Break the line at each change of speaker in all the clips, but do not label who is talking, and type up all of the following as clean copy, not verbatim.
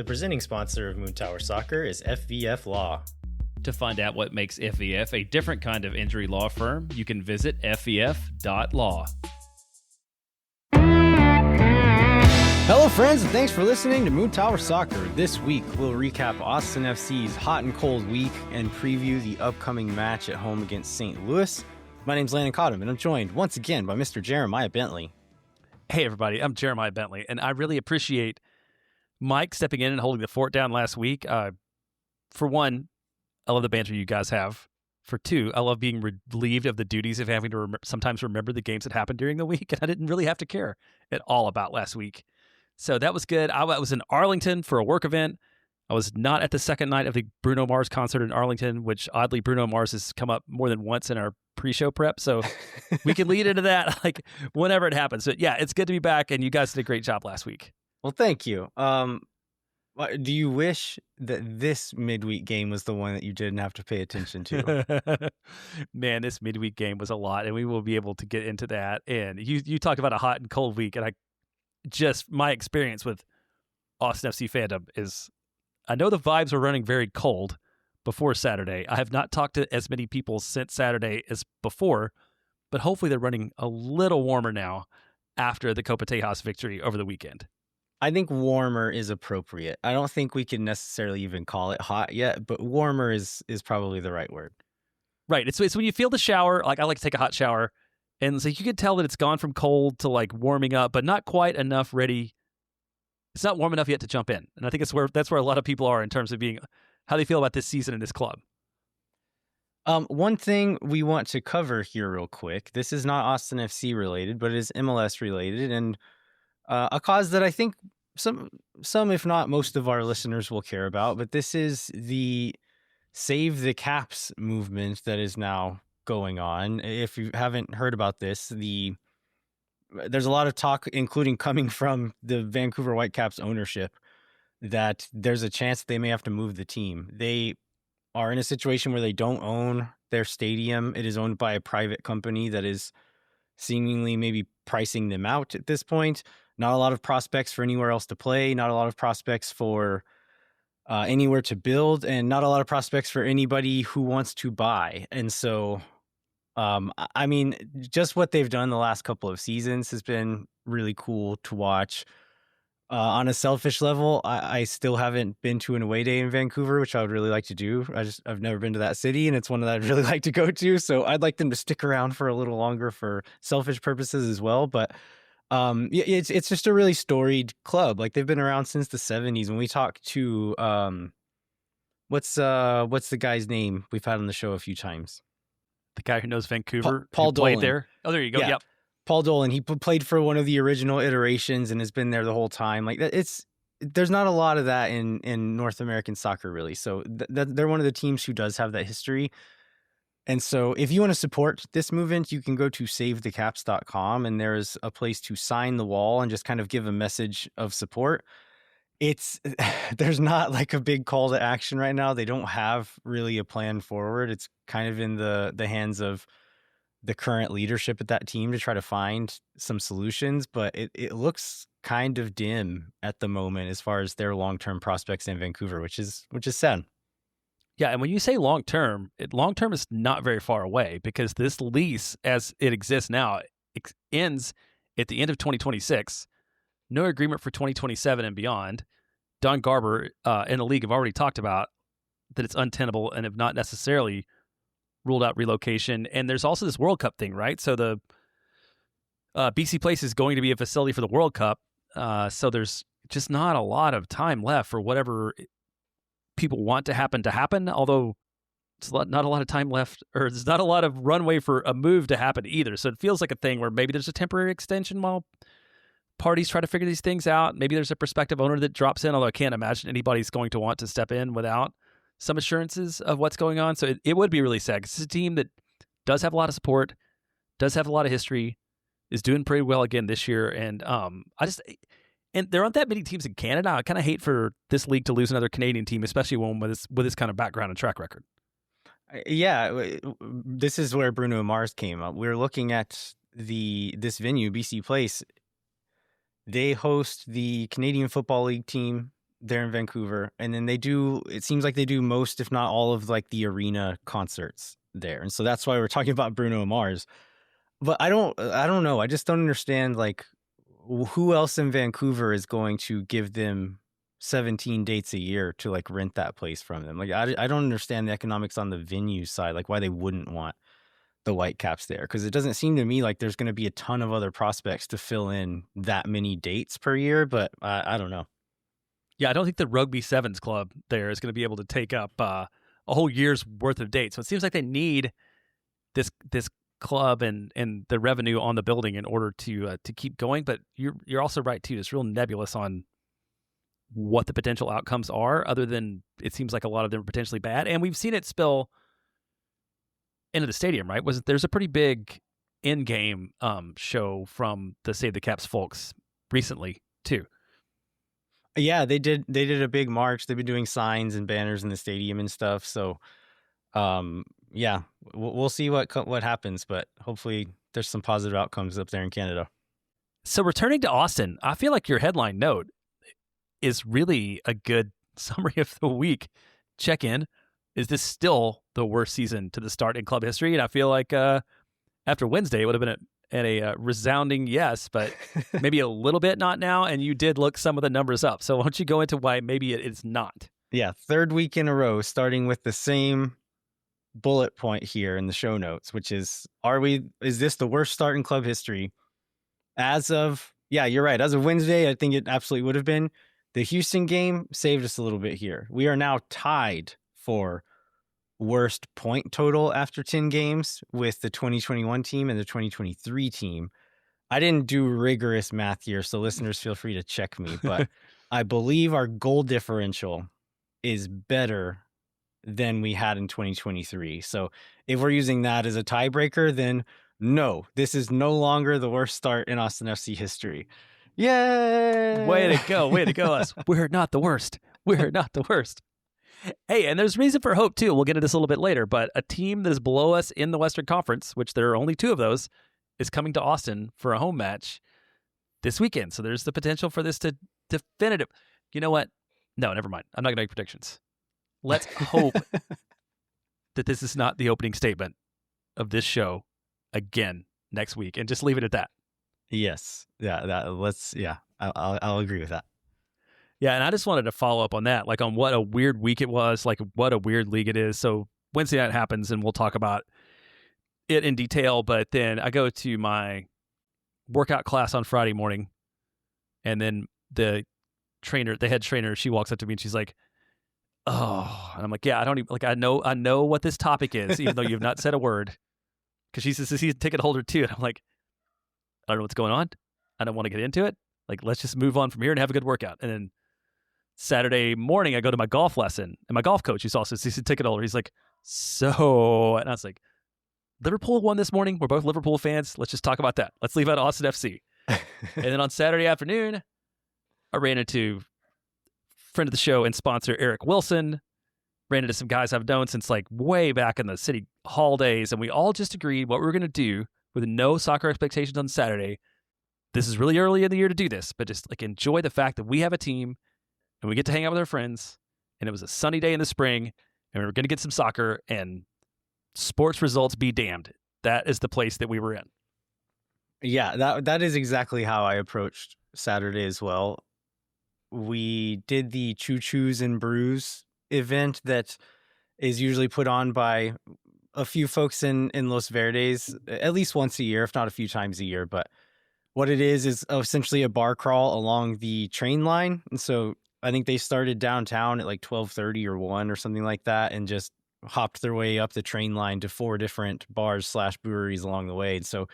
The presenting sponsor of Moon Tower Soccer is FVF Law.
To find out what makes FVF a different kind of injury law firm, you can visit fvf.law.
Hello friends, and thanks for listening to Moon Tower Soccer. This week, we'll recap Austin FC's hot and cold week and preview the upcoming match at home against St. Louis. My name's Landon and I'm joined once again by Mr. Jeremiah Bentley.
Hey everybody, I'm Jeremiah Bentley, and I really appreciate Mike stepping in and holding the fort down last week. For one, I love the banter you guys have. For two, I love being relieved of the duties of having to sometimes remember the games that happened during the week, and I didn't really have to care at all about last week. So that was good. I was in Arlington for a work event. I was not at the second night of the Bruno Mars concert in Arlington, which oddly Bruno Mars has come up more than once in our pre-show prep. So we can lead into that like whenever it happens. So yeah, it's good to be back, and you guys did a great job last week.
Well, thank you. Do you wish that this midweek game was the one that you didn't have to pay attention to?
Man, this midweek game was a lot, and we will be able to get into that. And you talked about a hot and cold week, and my experience with Austin FC fandom is I know the vibes were running very cold before Saturday. I have not talked to as many people since Saturday as before, but hopefully they're running a little warmer now after the Copa Tejas victory over the weekend.
I think warmer is appropriate. I don't think we can necessarily even call it hot yet, but warmer is probably the right word.
Right. It's when you feel the shower, like I like to take a hot shower, and so you can tell that it's gone from cold to like warming up, but not quite enough ready. It's not warm enough yet to jump in. And I think that's where a lot of people are in terms of being how they feel about this season in this club.
One thing we want to cover here real quick, this is not Austin FC related, but it is MLS related, and a cause that I think some, if not most of our listeners will care about, but this is the Save the Caps movement that is now going on. If you haven't heard about this, there's a lot of talk, including coming from the Vancouver Whitecaps ownership, that there's a chance they may have to move the team. They are in a situation where they don't own their stadium. It is owned by a private company that is seemingly maybe pricing them out at this point. Not a lot of prospects for anywhere else to play, not a lot of prospects for anywhere to build, and not a lot of prospects for anybody who wants to buy. And so, I mean, just what they've done the last couple of seasons has been really cool to watch. On a selfish level, I still haven't been to an away day in Vancouver, which I would really like to do. I've never been to that city, and it's one that I'd really like to go to. So I'd like them to stick around for a little longer for selfish purposes as well. But it's just a really storied club. Like they've been around since the 70s. When we talk to what's the guy's name we've had on the show a few times?
The guy who knows Vancouver,
Paul Dolan.
Played there. Oh, there you go.
Yeah.
Yep.
Paul Dolan. He played for one of the original iterations and has been there the whole time. Like there's not a lot of that in North American soccer, really. So they're one of the teams who does have that history. And so if you want to support this movement, you can go to savethecaps.com, and there's a place to sign the wall and just kind of give a message of support. There's not like a big call to action right now. They don't have really a plan forward. It's kind of in the hands of the current leadership at that team to try to find some solutions, but it looks kind of dim at the moment as far as their long-term prospects in Vancouver, which is sad.
Yeah, and when you say long-term is not very far away, because this lease, as it exists now, ends at the end of 2026. No agreement for 2027 and beyond. Don Garber and the league have already talked about that it's untenable and have not necessarily ruled out relocation. And there's also this World Cup thing, right? So the BC Place is going to be a facility for the World Cup. So there's just not a lot of time left for whatever people want to happen, although it's not a lot of time left, or there's not a lot of runway for a move to happen either. So it feels like a thing where maybe there's a temporary extension while parties try to figure these things out. Maybe there's a prospective owner that drops in, although I can't imagine anybody's going to want to step in without some assurances of what's going on. So it would be really sad. It's a team that does have a lot of support, does have a lot of history, is doing pretty well again this year. And and there aren't that many teams in Canada. I kind of hate for this league to lose another Canadian team, especially one with this kind of background and track record.
Yeah, this is where Bruno Mars came up. We're looking at this venue, BC Place. They host the Canadian Football League team there in Vancouver, and then it seems like they do most, if not all, of like the arena concerts there, and so that's why we're talking about Bruno Mars. But I don't know. I just don't understand, like, who else in Vancouver is going to give them 17 dates a year to like rent that place from them? Like, I don't understand the economics on the venue side, like why they wouldn't want the Whitecaps there, because it doesn't seem to me like there's going to be a ton of other prospects to fill in that many dates per year. But I don't know.
Yeah, I don't think the Rugby Sevens club there is going to be able to take up a whole year's worth of dates. So it seems like they need this club and the revenue on the building in order to keep going. But you're also right too. It's real nebulous on what the potential outcomes are, other than it seems like a lot of them are potentially bad, and we've seen it spill into the stadium. Right? There's a pretty big in-game show from the Save the Caps folks recently too.
Yeah, they did a big march. They've been doing signs and banners in the stadium and stuff. So, yeah, we'll see what happens, but hopefully there's some positive outcomes up there in Canada.
So returning to Austin, I feel like your headline note is really a good summary of the week. Check in. Is this still the worst season to the start in club history? And I feel like after Wednesday, it would have been a resounding yes, but maybe a little bit not now. And you did look some of the numbers up. So why don't you go into why maybe it's not?
Yeah, third week in a row, starting with the same bullet point here in the show notes, which is this the worst start in club history? As of, yeah, you're right. As of Wednesday, I think it absolutely would have been. The Houston game saved us a little bit here. We are now tied for worst point total after 10 games with the 2021 team and the 2023 team. I didn't do rigorous math here, so listeners feel free to check me, but I believe our goal differential is better than we had in 2023. So if we're using that as a tiebreaker, then no, this is no longer the worst start in Austin FC history. Yay!
Way to go us. We're not the worst. We're not the worst. Hey, and there's reason for hope too. We'll get into this a little bit later, but a team that is below us in the Western Conference, which there are only two of those, is coming to Austin for a home match this weekend. So there's the potential for this to definitive. You know what? No, never mind. I'm not going to make predictions. Let's hope that this is not the opening statement of this show again next week, and just leave it at that.
Yes. Yeah. I'll agree with that.
Yeah, and I just wanted to follow up on that, like on what a weird week it was, like what a weird league it is. So Wednesday night happens, and we'll talk about it in detail. But then I go to my workout class on Friday morning, and then the head trainer, she walks up to me and she's like, "Oh," and I'm like, "Yeah, I don't even like. I know what this topic is, even though you've not said a word." Because she's a season ticket holder too, and I'm like, "I don't know what's going on. I don't want to get into it. Like, let's just move on from here and have a good workout." And then Saturday morning, I go to my golf lesson, and my golf coach, who's also a season ticket holder, he's like, "So," and I was like, "Liverpool won this morning. We're both Liverpool fans. Let's just talk about that. Let's leave out Austin FC." And then on Saturday afternoon, I ran into friend of the show and sponsor Eric Wilson, ran into some guys I've known since like way back in the City Hall days, and we all just agreed what we were going to do with no soccer expectations on Saturday. This is really early in the year to do this, but just like enjoy the fact that we have a team and we get to hang out with our friends, and it was a sunny day in the spring, and we were going to get some soccer, and sports results be damned. That is the place that we were in.
Yeah, that is exactly how I approached Saturday as well. We did the Choo Choos and Brews event that is usually put on by a few folks in Los Verdes at least once a year, if not a few times a year. But what it is essentially a bar crawl along the train line. And so I think they started downtown at like 12:30 or 1 or something like that, and just hopped their way up the train line to 4 different bars / breweries along the way. And so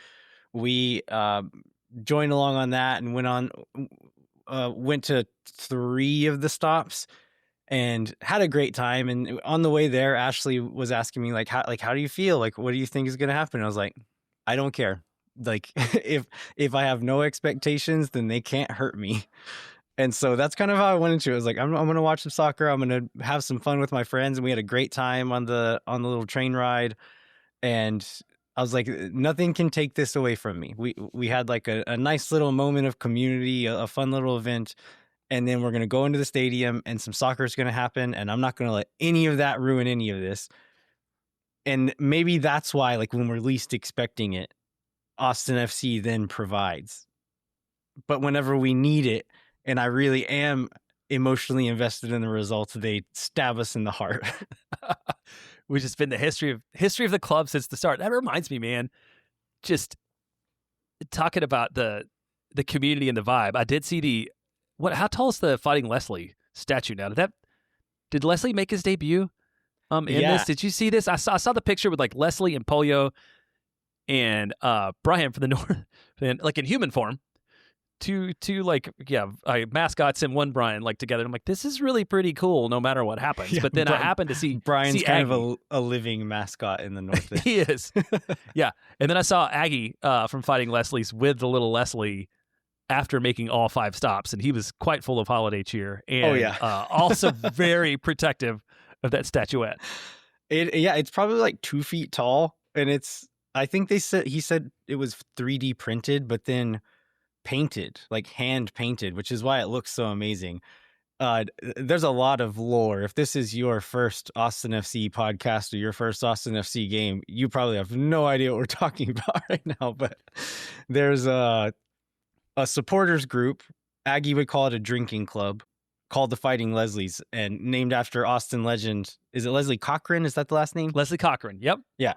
we joined along on that and went to 3 of the stops and had a great time. And on the way there, Ashley was asking me how do you feel? Like, what do you think is going to happen? I was like, I don't care. Like, if I have no expectations, then they can't hurt me. And so that's kind of how I went into it. I was like, I'm going to watch some soccer. I'm going to have some fun with my friends. And we had a great time on the little train ride. And I was like, nothing can take this away from me. We had like a nice little moment of community, a fun little event. and then we're going to go into the stadium and some soccer is going to happen, and I'm not going to let any of that ruin any of this. And maybe that's why, like, when we're least expecting it, Austin FC then provides. But whenever we need it, and I really am emotionally invested in the results, they stab us in the heart.
Which has been the history of the club since the start. That reminds me, man, just talking about the community and the vibe. I did see how tall is the Fighting Leslie statue now? Did Leslie make his debut in this? Did you see this? I saw the picture with like Leslie and Polio and Brian from the North, and like in human form. Two mascots and one Brian like together. I'm like, this is really pretty cool no matter what happens. Yeah, but then I happened to see
Brian's kind
Aggie.
of a living mascot in the North.
He is. Yeah. And then I saw Aggie from Fighting Leslie's with the little Leslie after making all 5 stops, and he was quite full of holiday cheer and also very protective of that statuette.
It's probably like 2 feet tall, and I think he said it was 3D printed, but then painted, like hand painted, which is why it looks so amazing. There's a lot of lore. If this is your first Austin FC podcast or your first Austin FC game, you probably have no idea what we're talking about right now, but there's a supporters group, Aggie would call it a drinking club, called the Fighting Leslies, and named after Austin legend. Is it Leslie Cochran? Is that the last name?
Leslie Cochran. Yep.
Yeah.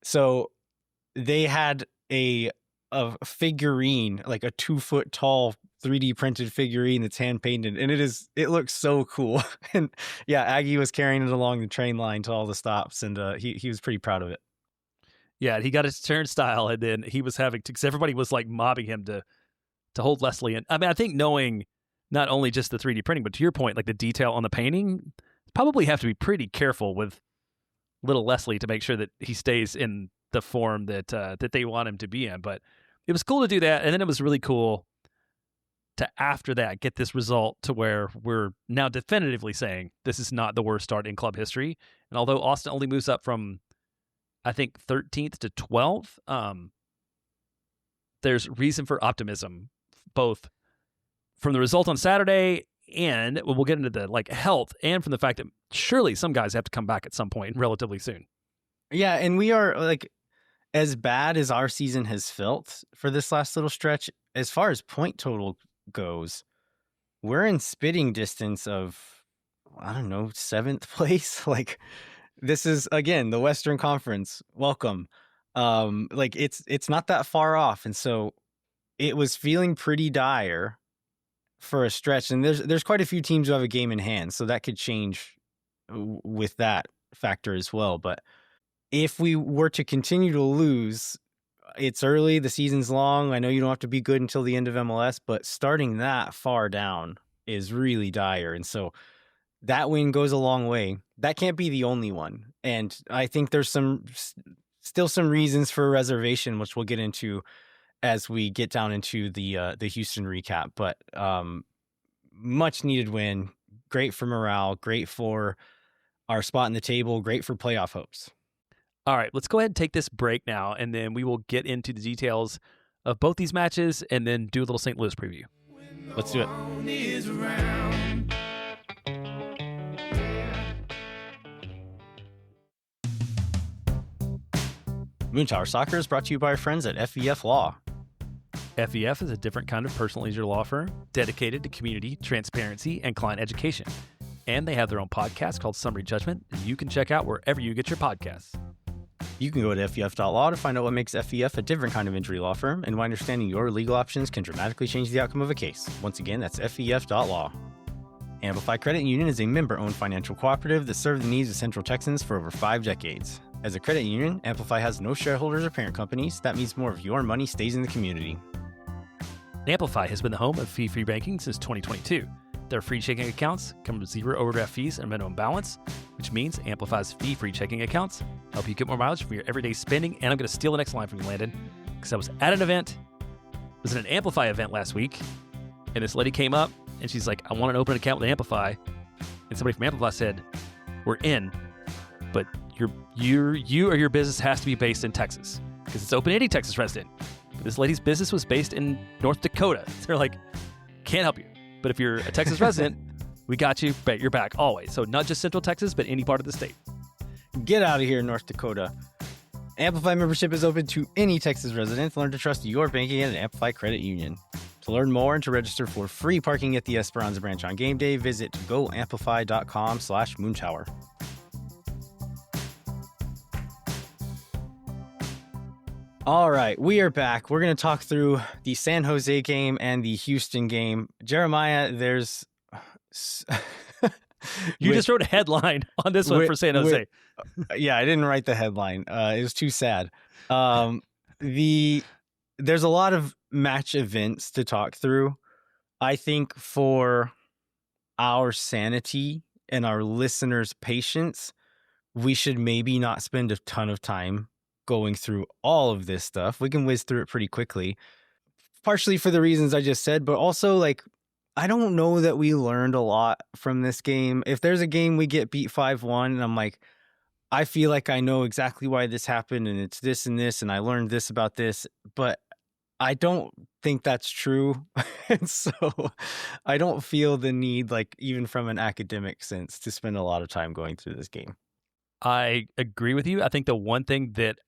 So they had a figurine, like a 2 foot tall 3D printed figurine that's hand painted, and it looks so cool. And yeah, Aggie was carrying it along the train line to all the stops, and he was pretty proud of it.
Yeah, he got his turnstile, and then he was having to, because everybody was like mobbing him to hold Leslie. And I mean, I think knowing not only just the 3D printing, but to your point, like the detail on the painting, probably have to be pretty careful with little Leslie to make sure that he stays in the form that they want him to be in. But it was cool to do that, and then it was really cool to, after that, get this result to where we're now definitively saying this is not the worst start in club history. And although Austin only moves up from, I think, 13th to 12th, there's reason for optimism, both from the result on Saturday, and we'll get into the like health, and from the fact that surely some guys have to come back at some point relatively soon.
Yeah, and we are, like, as bad as our season has felt for this last little stretch, as far as point total goes, we're in spitting distance of, I don't know, 7th place. Like, this is, again, the Western Conference. Welcome. Like, it's not that far off, and so it was feeling pretty dire for a stretch. And there's quite a few teams who have a game in hand, so that could change with that factor as well. But if we were to continue to lose, it's early, the season's long. I know you don't have to be good until the end of MLS, but starting that far down is really dire. And so that win goes a long way. That can't be the only one. And I think there's still some reasons for reservation, which we'll get into as we get down into the Houston recap. But much needed win. Great for morale, great for our spot in the table, great for playoff hopes.
All right, let's go ahead and take this break now, and then we will get into the details of both these matches and then do a little St. Louis preview.
Let's do it. Moontower Soccer is brought to you by our friends at FEF Law.
FEF is a different kind of personal injury law firm dedicated to community, transparency, and client education. And they have their own podcast called Summary Judgment that you can check out wherever you get your podcasts.
You can go to FEF.law to find out what makes FEF a different kind of injury law firm and why understanding your legal options can dramatically change the outcome of a case. Once again, that's FEF.law. Amplify Credit Union is a member-owned financial cooperative that served the needs of Central Texans for over 5 decades. As a credit union, Amplify has no shareholders or parent companies. That means more of your money stays in the community.
Amplify has been the home of fee-free banking since 2022. Their free checking accounts come with 0 overdraft fees and minimum balance, which means Amplify's fee-free checking accounts help you get more mileage for your everyday spending. And I'm going to steal the next line from you, Landon, because I was at an event. I was at an Amplify event last week, and this lady came up, and she's like, I want an open account with Amplify. And somebody from Amplify said, we're in, but you or your business has to be based in Texas, because it's open to any Texas resident. But this lady's business was based in North Dakota. They're like, can't help you. But if you're a Texas resident, we got you, bet your back always. So not just Central Texas, but any part of the state.
Get out of here, North Dakota. Amplify membership is open to any Texas resident. Learn to trust your banking at an Amplify credit union. To learn more and to register for free parking at the Esperanza branch on game day, visit goamplify.com/moontower. All right, we are back. We're going to talk through the San Jose game and the Houston game. Jeremiah, there's...
You just wrote a headline on this one for San Jose.
Yeah, I didn't write the headline. It was too sad. There's a lot of match events to talk through. I think for our sanity and our listeners' patience, we should maybe not spend a ton of time going through all of this stuff. We can whiz through it pretty quickly, partially for the reasons I just said, but also like, I don't know that we learned a lot from this game. If there's a game we get beat 5-1 and I'm like, I feel like I know exactly why this happened and it's this and this and I learned this about this, but I don't think that's true. And so I don't feel the need, like even from an academic sense, to spend a lot of time going through this game.
I agree with you. I think the one thing that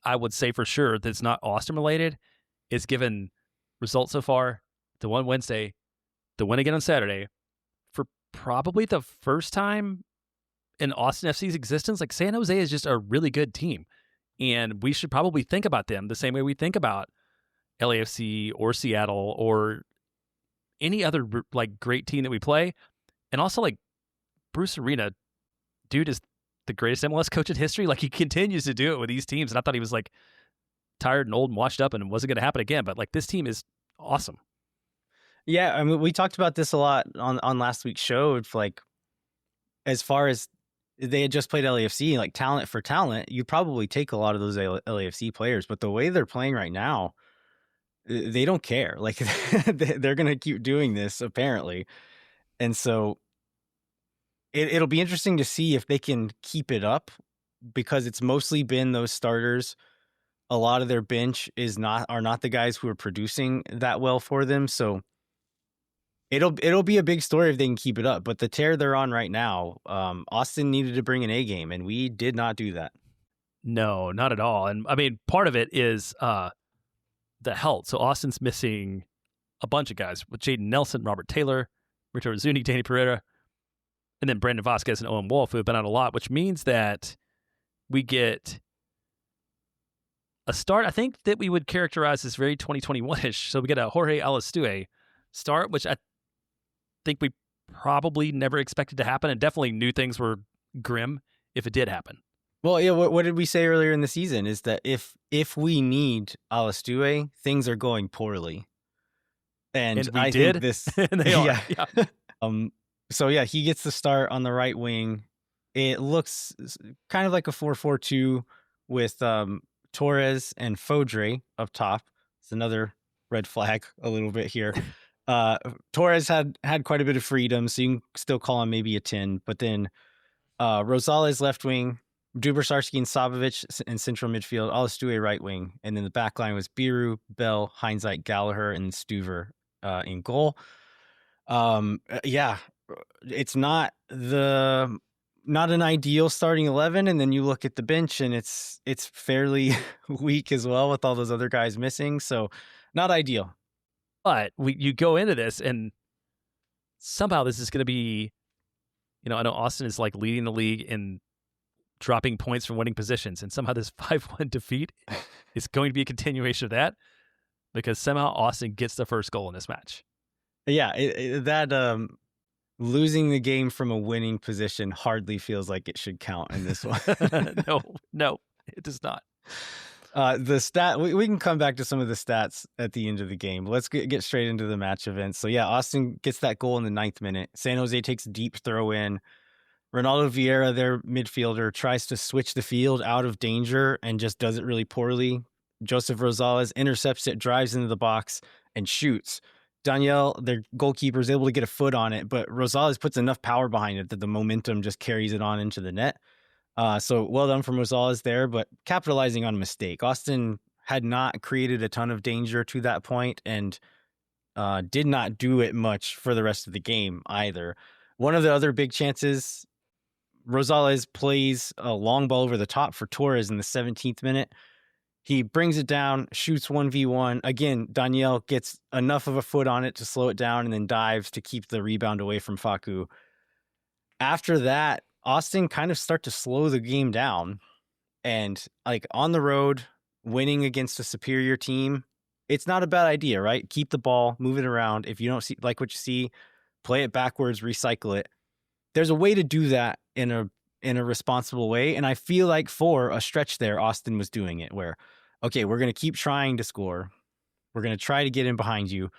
I would say for sure that's not Austin related is, given results so far, the one Wednesday, the win again on Saturday, for probably the first time in Austin FC's existence, like San Jose is just a really good team. And we should probably think about them the same way we think about LAFC or Seattle or any other like great team that we play. And also like Bruce Arena, dude is the greatest MLS coach in history. Like he continues to do it with these teams. And I thought he was like tired and old and washed up and it wasn't going to happen again. But like this team is awesome.
Yeah, I mean, we talked about this a lot on last week's show. It's like, as far as they had just played LAFC, like talent for talent, you probably take a lot of those LAFC players. But the way they're playing right now, they don't care. Like they're going to keep doing this apparently. And so it'll be interesting to see if they can keep it up, because it's mostly been those starters. A lot of their bench are not the guys who are producing that well for them. So it'll be a big story if they can keep it up. But the tear they're on right now, Austin needed to bring an A game, and we did not do that.
No, not at all. And I mean, part of it is the health. So Austin's missing a bunch of guys with Jaden Nelson, Robert Taylor, Rito Uzuni, Danny Pereira, and then Brandon Vasquez and Owen Wolf, who have been out a lot, which means that we get a start, I think, that we would characterize as very 2021-ish. So we get a Jorge Alastue start, which I think we probably never expected to happen, and definitely knew things were grim if it did happen.
Well, yeah, what did we say earlier in the season is that if we need Alastue, things are going poorly. And
we
I
did.
Think this,
and they are. Yeah.
So yeah, he gets the start on the right wing. It looks kind of like a 4-4-2 with Torres and Fodre up top. It's another red flag a little bit here. Torres had quite a bit of freedom, so you can still call him maybe a 10. But then Rosales left wing, Dubrasarski and Sabovic in central midfield, Alastue right wing, and then the back line was Biru, Bell, Heinzeit, Gallagher, and Stuver in goal. Yeah, it's not an ideal starting 11, and then you look at the bench and it's fairly weak as well with all those other guys missing, so not ideal.
But you go into this and somehow this is going to be, I know Austin is like leading the league in dropping points from winning positions, and somehow this 5-1 defeat is going to be a continuation of that, because somehow Austin gets the first goal in this match.
Yeah, that losing the game from a winning position hardly feels like it should count in this one.
No, it does not.
The stat, we can come back to some of the stats at the end of the game. Let's get straight into the match events. So yeah, Austin gets that goal in the 9th minute. San Jose takes a deep throw in. Ronaldo Vieira, their midfielder, tries to switch the field out of danger and just does it really poorly. Joseph Rosales intercepts it, drives into the box, and shoots. Daniel, their goalkeeper, is able to get a foot on it, but Rosales puts enough power behind it that the momentum just carries it on into the net. So well done from Rosales there, but capitalizing on a mistake. Austin had not created a ton of danger to that point, and did not do it much for the rest of the game either. One of the other big chances, Rosales plays a long ball over the top for Torres in the 17th minute. He brings it down, shoots 1v1. Again, Daniel gets enough of a foot on it to slow it down and then dives to keep the rebound away from Facu. After that, Austin kind of start to slow the game down. And like on the road, winning against a superior team, it's not a bad idea, right? Keep the ball, move it around. If you don't see like what you see, play it backwards, recycle it. There's a way to do that in a responsible way. And I feel like for a stretch there, Austin was doing it where, okay, we're going to keep trying to score. We're going to try to get in behind you,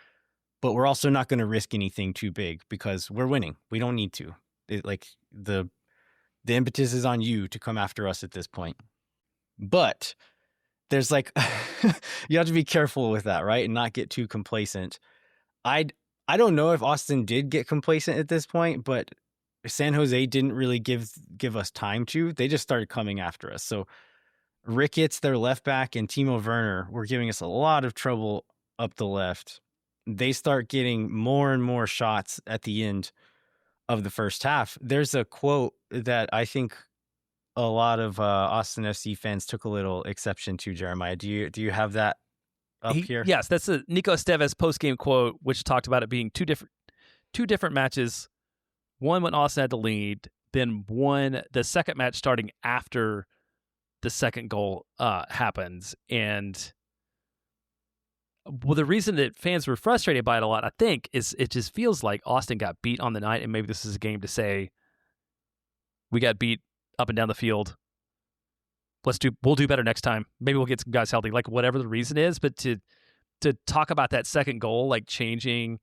but we're also not going to risk anything too big because we're winning. We don't need to. The impetus is on you to come after us at this point. But there's like, you have to be careful with that, right? And not get too complacent. I don't know if Austin did get complacent at this point, but San Jose didn't really give us time to. They just started coming after us. So Ricketts, their left back, and Timo Werner were giving us a lot of trouble up the left. They start getting more and more shots at the end of the first half. There's a quote that I think a lot of Austin FC fans took a little exception to, Jeremiah. Do you have that up here?
Yes, that's a Nico Esteves post-game quote, which talked about it being two different matches. One when Austin had the lead, then the second match starting after the second goal happens. And the reason that fans were frustrated by it a lot, I think, is it just feels like Austin got beat on the night, and maybe this is a game to say, we got beat up and down the field. We'll do better next time. Maybe we'll get some guys healthy, like whatever the reason is. But to talk about that second goal, like changing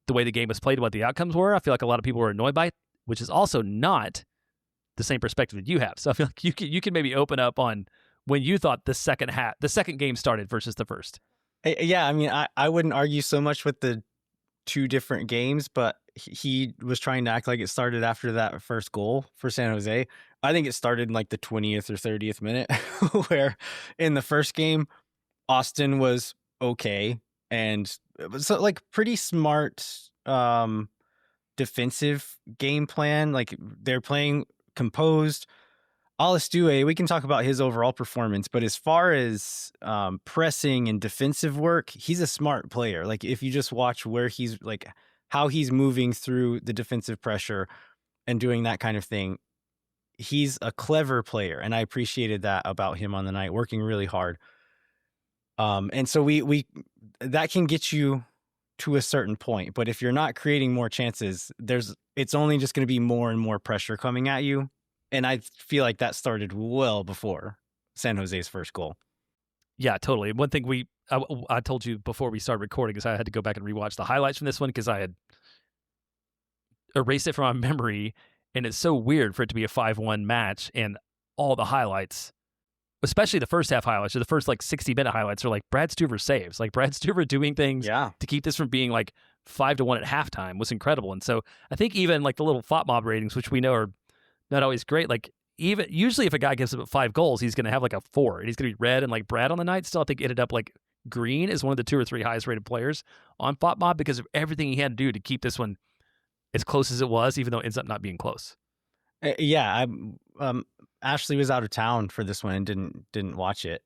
the way the game was played and what the outcomes were, I feel like a lot of people were annoyed by it, which is also not the same perspective that you have. So I feel like you can maybe open up on when you thought the second game started versus the first.
Yeah, I mean, I wouldn't argue so much with the two different games, but he was trying to act like it started after that first goal for San Jose. I think it started in like the 20th or 30th minute, where in the first game, Austin was okay. And it was like pretty smart defensive game plan. Like they're playing composed. Alistue, we can talk about his overall performance, but as far as pressing and defensive work, he's a smart player. Like if you just watch where he's like how he's moving through the defensive pressure and doing that kind of thing, he's a clever player, and I appreciated that about him on the night, working really hard. And so we that can get you to a certain point, but if you're not creating more chances, it's only just going to be more and more pressure coming at you. And I feel like that started well before San Jose's first goal.
Yeah, totally. One thing I told you before we started recording is I had to go back and rewatch the highlights from this one because I had erased it from my memory, and it's so weird for it to be a 5-1 match and all the highlights, especially the first half highlights or the first like 60-minute highlights, are like Brad Stuver saves. Like Brad Stuver doing things to keep this from being like 5-1 at halftime was incredible. And so I think even like the little FOTMob ratings, which we know are not always great, like even usually if a guy gives up 5 goals, he's going to have like a 4, and he's going to be red. And like Brad on the night still, I think, ended up like green as one of the 2 or 3 highest rated players on FOTMob because of everything he had to do to keep this one as close as it was, even though it ends up not being close.
Yeah, Ashley was out of town for this one and didn't watch it,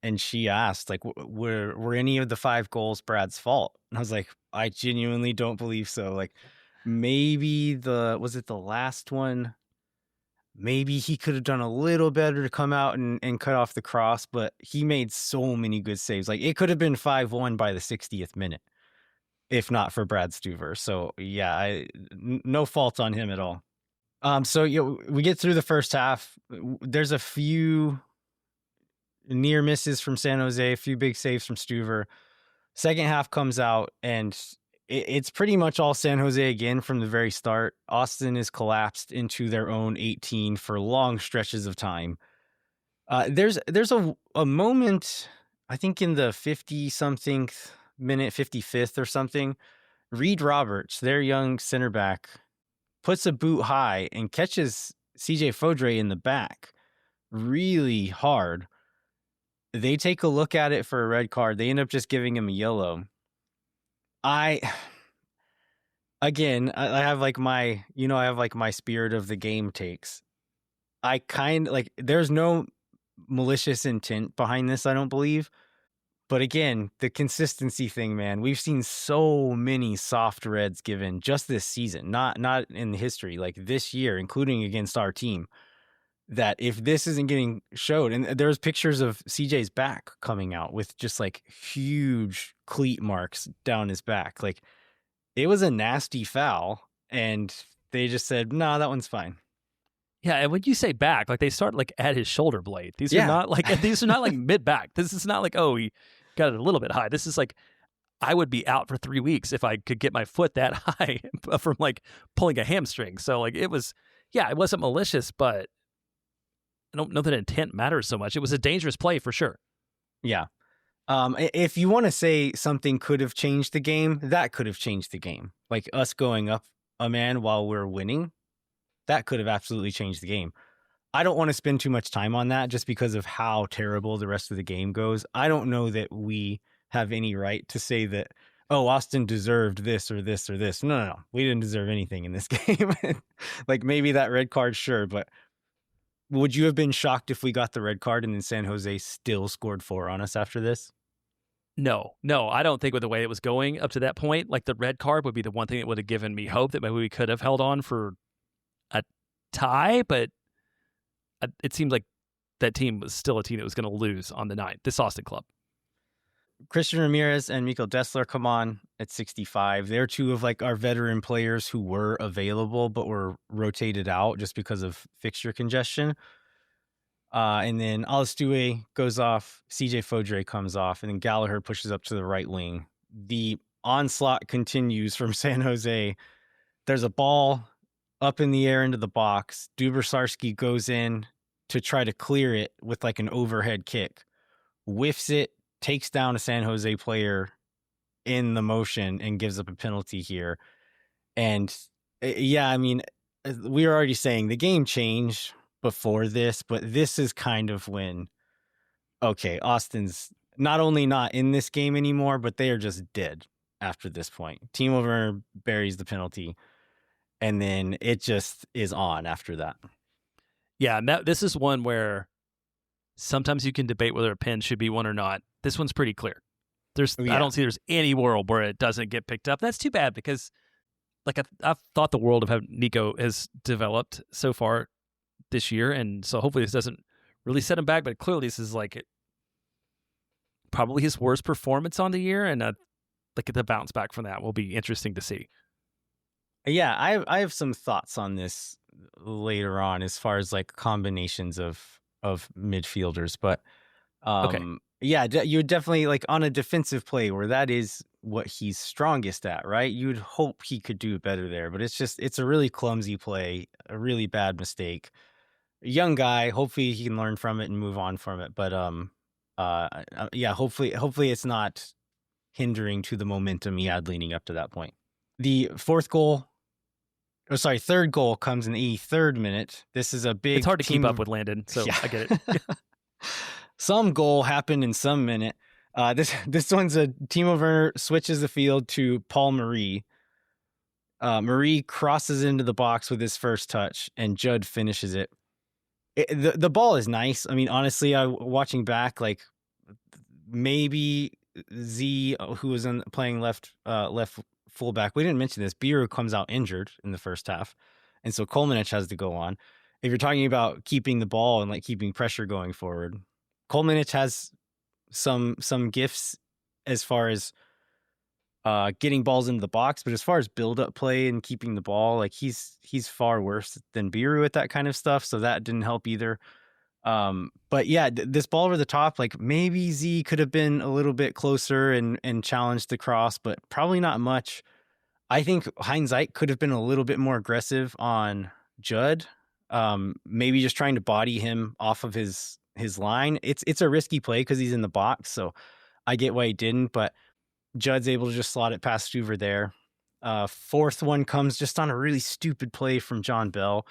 and she asked like, were any of the 5 goals Brad's fault? And I was like, I genuinely don't believe so. Like maybe was it the last one? Maybe he could have done a little better to come out and cut off the cross, but he made so many good saves. Like it could have been 5-1 by the 60th minute, if not for Brad Stuver. So yeah, no fault on him at all. So we get through the first half. There's a few near misses from San Jose, a few big saves from Stuver. Second half comes out, and it's pretty much all San Jose again from the very start. Austin is collapsed into their own 18 for long stretches of time. There's a moment, I think in the 50-something minute, 55th or something, Reed Roberts, their young center back, puts a boot high and catches CJ Fodre in the back really hard. They take a look at it for a red card. They end up just giving him a yellow. I again, I have like my, I have like my spirit of the game takes. I kind like there's no malicious intent behind this, I don't believe. But again, the consistency thing, man. We've seen so many soft reds given just this season, not in history, like this year, including against our team. That if this isn't getting showed, and there's pictures of CJ's back coming out with just like huge cleat marks down his back. Like it was a nasty foul, and they just said, "No, that one's fine."
Yeah, and when you say back, like they start like at his shoulder blade. These are
Yeah,
not like mid back. This is not like, oh, he got it a little bit high. This is like I would be out for 3 weeks if I could get my foot that high from like pulling a hamstring. So like it was, yeah, it wasn't malicious, but I don't know that intent matters so much. It was a dangerous play for sure.
yeah. If you want to say something could have changed the game, that could have changed the game. Like us going up a man while we're winning, that could have absolutely changed the game. I don't want to spend too much time on that just because of how terrible the rest of the game goes. I don't know that we have any right to say that, oh, Austin deserved this or this or this. No, no, no. We didn't deserve anything in this game. Like maybe that red card, sure, but would you have been shocked if we got the red card and then San Jose still scored 4 on us after this?
No, I don't think with the way it was going up to that point, like the red card would be the one thing that would have given me hope that maybe we could have held on for a tie, but it seemed like that team was still a team that was going to lose on the night. This Austin club.
Christian Ramirez and Mikael Desler come on at 65. They're two of like our veteran players who were available but were rotated out just because of fixture congestion. And then Alistue goes off, CJ Fodre comes off, and then Gallagher pushes up to the right wing. The onslaught continues from San Jose. There's a ball up in the air into the box. Dubrsarski goes in to try to clear it with like an overhead kick, whiffs it, takes down a San Jose player in the motion, and gives up a penalty here. And yeah, I mean, we were already saying the game changed before this, but this is kind of when, okay, Austin's not only not in this game anymore, but they are just dead after this point. Timo Werner buries the penalty, and then it just is on after that.
Yeah, and this is one where sometimes you can debate whether a pen should be one or not. This one's pretty clear. I don't see there's any world where it doesn't get picked up. That's too bad because, like, I've thought the world of how Nico has developed so far this year, and so hopefully this doesn't really set him back. But clearly, this is like probably his worst performance on the year, and like the bounce back from that will be interesting to see.
Yeah, I have some thoughts on this later on as far as like combinations of midfielders, but
Okay.
yeah, you would definitely like on a defensive play where that is what he's strongest at, right? You would hope he could do better there, but it's a really clumsy play, a really bad mistake. A young guy, hopefully he can learn from it and move on from it, but yeah, hopefully it's not hindering to the momentum he had leading up to that point. The third goal comes in the 83rd minute. This is a big.
It's hard to keep up with Landon, so yeah. I get it.
Some goal happened in some minute. This one's a Timo Werner switches the field to Paul Marie. Marie crosses into the box with his first touch, and Judd finishes it. The ball is nice. I mean, honestly, watching back, like maybe Z, who was playing left fullback. We didn't mention this. Biru comes out injured in the first half, and so Kolmanich has to go on. If you're talking about keeping the ball and like keeping pressure going forward, Kolmanich has some gifts as far as getting balls into the box, but as far as build-up play and keeping the ball, like he's far worse than Biru at that kind of stuff. So that didn't help either. But yeah, this ball over the top, like maybe Z could have been a little bit closer and challenged the cross, but probably not much. I think hindsight could have been a little bit more aggressive on Judd. Maybe just trying to body him off of his line. It's a risky play because he's in the box, so I get why he didn't, but Judd's able to just slot it past Stuver there. Fourth one comes just on a really stupid play from John Bell.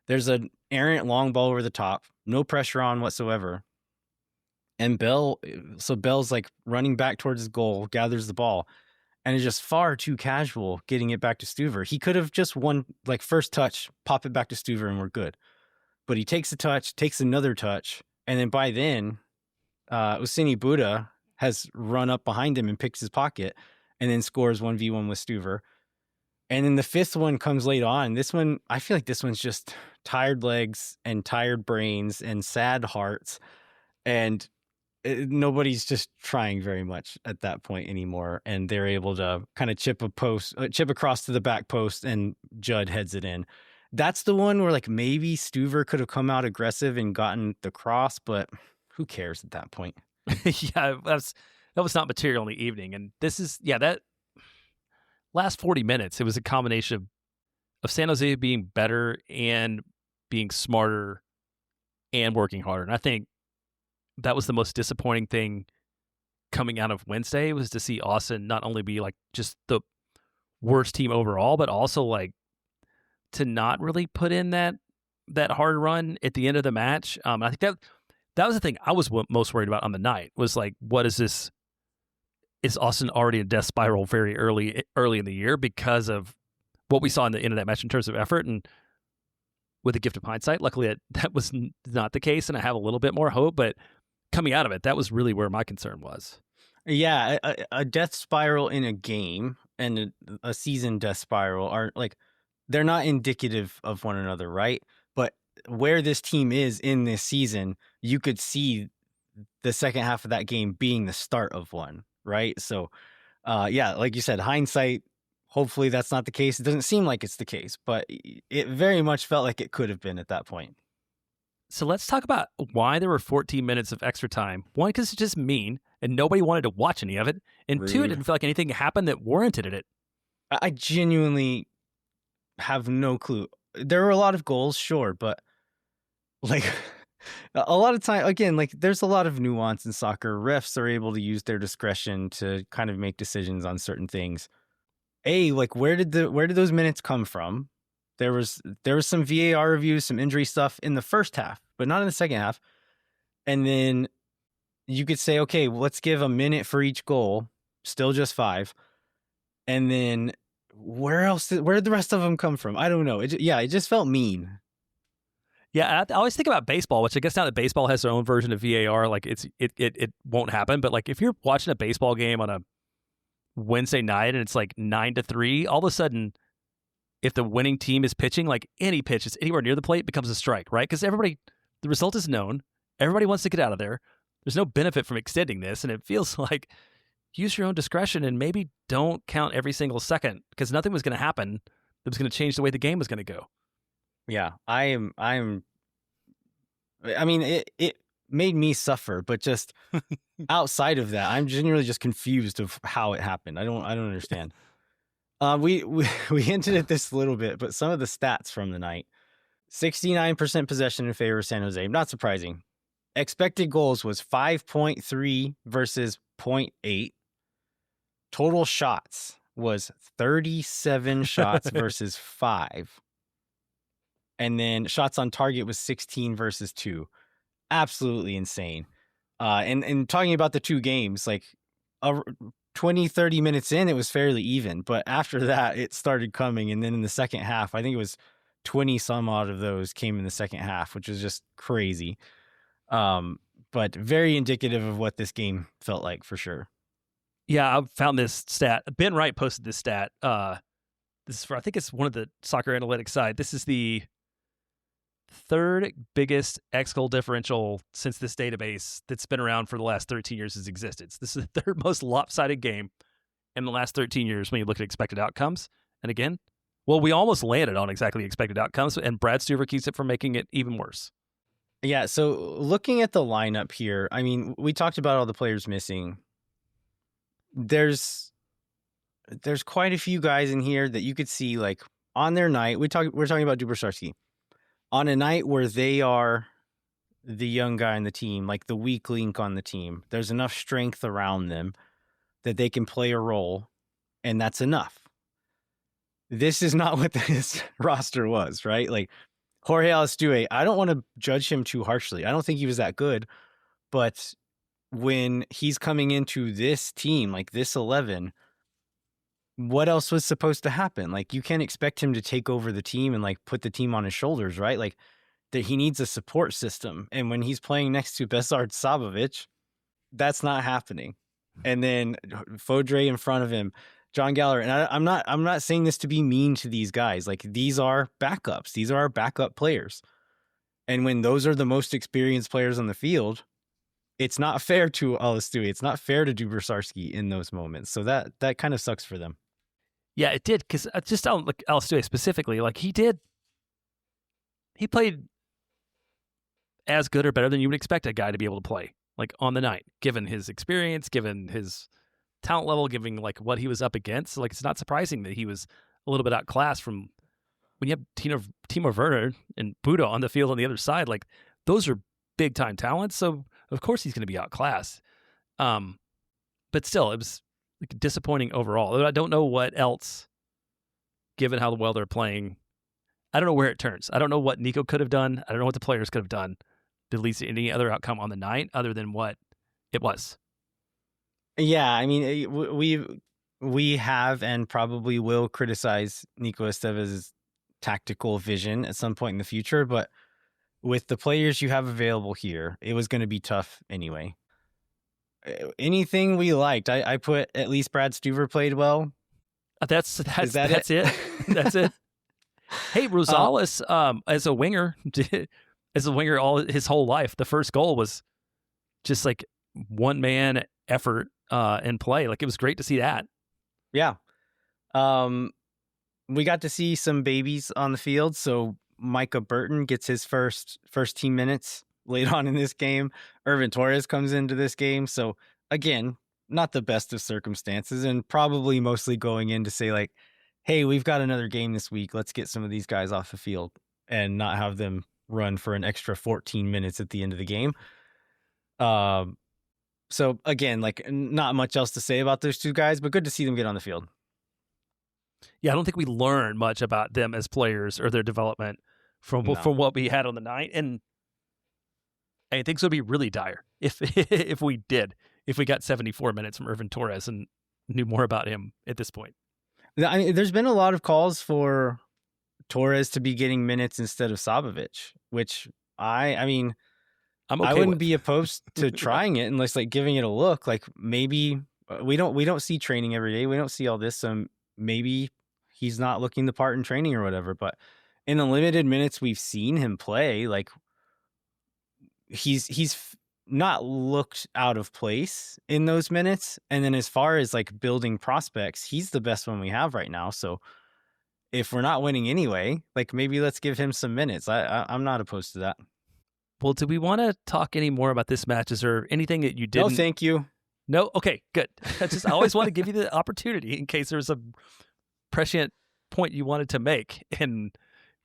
There's an errant long ball over the top, no pressure on whatsoever. And Bell's like running back towards his goal, gathers the ball, and is just far too casual getting it back to Stuver. He could have just won, like, first touch, pop it back to Stuver, and we're good. But he takes a touch, takes another touch, and then by then, Uzuni Buddha has run up behind him and picks his pocket, and then scores 1v1 with Stuver. And then the fifth one comes late on. This one, I feel like this one's just tired legs and tired brains and sad hearts. And nobody's just trying very much at that point anymore. And they're able to kind of chip across to the back post, and Judd heads it in. That's the one where, like, maybe Stuver could have come out aggressive and gotten the cross, but who cares at that point?
Yeah, that was not material in the evening. And this is, that last 40 minutes, it was a combination of San Jose being better and being smarter and working harder. And I think that was the most disappointing thing coming out of Wednesday, was to see Austin not only be like just the worst team overall, but also like to not really put in that hard run at the end of the match. I think that was the thing I was most worried about on the night, was like, what is this? Is Austin already in death spiral very early in the year because of what we saw in the end of that match in terms of effort? And with the gift of hindsight, luckily that was not the case, and I have a little bit more hope. But coming out of it, that was really where my concern was.
Yeah, a death spiral in a game and a season death spiral are like, they're not indicative of one another, right? But where this team is in this season, you could see the second half of that game being the start of one, right? So, yeah, like you said, hindsight, hopefully that's not the case. It doesn't seem like it's the case, but it very much felt like it could have been at that point.
So let's talk about why there were 14 minutes of extra time. One, because it's just mean, and nobody wanted to watch any of it. And
Rude.
Two, it didn't feel like anything happened that warranted it.
I genuinely have no clue. There were a lot of goals, sure, but like a lot of time, again, like, there's a lot of nuance in soccer. Refs are able to use their discretion to kind of make decisions on certain things. Like, where did those minutes come from? There was some VAR reviews, some injury stuff in the first half, but not in the second half. And then you could say, okay, well, let's give a minute for each goal, still just 5. And then where did the rest of them come from? I don't know. It just felt mean.
Yeah, I always think about baseball, which I guess now that baseball has their own version of VAR, like it won't happen. But like, if you're watching a baseball game on a Wednesday night and it's like 9-3, all of a sudden, if the winning team is pitching, like any pitch that's anywhere near the plate becomes a strike, right? Because the result is known. Everybody wants to get out of there. There's no benefit from extending this. And it feels like, use your own discretion and maybe don't count every single second, because nothing was going to happen that was going to change the way the game was going to go.
Yeah, I mean, it made me suffer, but just outside of that, I'm genuinely just confused of how it happened. I don't understand. We hinted at this a little bit, but some of the stats from the night: 69% possession in favor of San Jose. Not surprising. Expected goals was 5.3 versus 0.8. Total shots was 37 shots versus 5. And then shots on target was 16 versus 2. Absolutely insane. And talking about the two games, like 20, 30 minutes in, it was fairly even. But after that, it started coming. And then in the second half, I think it was 20 some odd of those came in the second half, which was just crazy. But very indicative of what this game felt like, for sure.
Yeah, I found this stat. Ben Wright posted this stat. This is for, I think it's one of the soccer analytics side. This is the third biggest X-goal differential since this database that's been around for the last 13 years has existed. This is the third most lopsided game in the last 13 years when you look at expected outcomes. And again, well, we almost landed on exactly expected outcomes, and Brad Stuver keeps it from making it even worse.
Yeah, so looking at the lineup here, I mean, we talked about all the players missing. There's quite a few guys in here that you could see, like, on their night. We're talking about Dubrsarski. On a night where they are the young guy in the team, like the weak link on the team, there's enough strength around them that they can play a role, and that's enough. This is not what this roster was, right? Like, Jorge Alistue, I don't want to judge him too harshly. I don't think he was that good, but when he's coming into this team, like this 11, what else was supposed to happen? Like, you can't expect him to take over the team and like put the team on his shoulders, right? Like, that he needs a support system. And when he's playing next to Besard Sabovic, that's not happening. And then Fodre in front of him, John Gallagher. And I'm not saying this to be mean to these guys. Like, these are backups. These are our backup players. And when those are the most experienced players on the field, it's not fair to Alistui. It's not fair to Dubrsarski in those moments. So that kind of sucks for them.
Yeah, it did, because just on like Alistui specifically, like he played as good or better than you would expect a guy to be able to play, like on the night, given his experience, given his talent level, given like what he was up against. Like, it's not surprising that he was a little bit outclassed from when you have Timo Werner and Buda on the field on the other side. Like, those are big time talents, so of course he's going to be outclassed. But still, it was like disappointing overall. I don't know what else, given how well they're playing. I don't know where it turns. I don't know what Nico could have done. I don't know what the players could have done to lead to any other outcome on the night other than what it was.
Yeah, I mean, we have and probably will criticize Nico Estevez's tactical vision at some point in the future, but with the players you have available here, it was going to be tough anyway. Anything we liked, I put at least Brad Stuver played well.
That's
it?
That's it. Hey, Rosales, as a winger, all his whole life, the first goal was just like one man effort and play. Like, it was great to see that.
Yeah. We got to see some babies on the field. So Micah Burton gets his first team minutes late on in this game. Irvin Torres comes into this game. So again, not the best of circumstances, and probably mostly going in to say like, hey, we've got another game this week. Let's get some of these guys off the field and not have them run for an extra 14 minutes at the end of the game. So again, like, not much else to say about those two guys, but good to see them get on the field.
Yeah, I don't think we learned much about them as players or their development from what we had on the night, and I think so. It'd be really dire if we got 74 minutes from Irvin Torres and knew more about him at this point.
I mean, there's been a lot of calls for Torres to be getting minutes instead of Sabovic, which I mean,
I'm okay
I wouldn't
with.
be opposed to trying it unless like giving it a look. Like, maybe we don't see training every day. We don't see all this. So maybe he's not looking the part in training or whatever. But in the limited minutes we've seen him play, like, he's not looked out of place in those minutes. And then as far as like building prospects, he's the best one we have right now. So if we're not winning anyway, like, maybe let's give him some minutes. I'm not opposed to that.
Well, do we want to talk any more about this match? Is there anything that you didn't?
No, thank you.
No? Okay, good. I always want to give you the opportunity in case there's a prescient point you wanted to make, and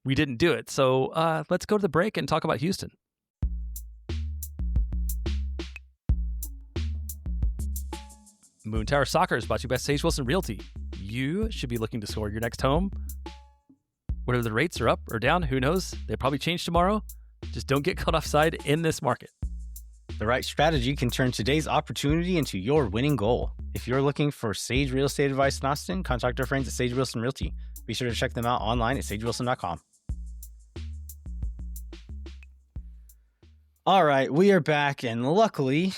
we didn't do it. So let's go to the break and talk about Houston. Moon Tower Soccer is brought to you by Sage Wilson Realty. You should be looking to score your next home. Whether the rates are up or down, who knows? They'll probably change tomorrow. Just don't get caught offside in this market.
The right strategy can turn today's opportunity into your winning goal. If you're looking for Sage Real Estate advice in Austin, contact our friends at Sage Wilson Realty. Be sure to check them out online at sagewilson.com. All right, we are back, and luckily,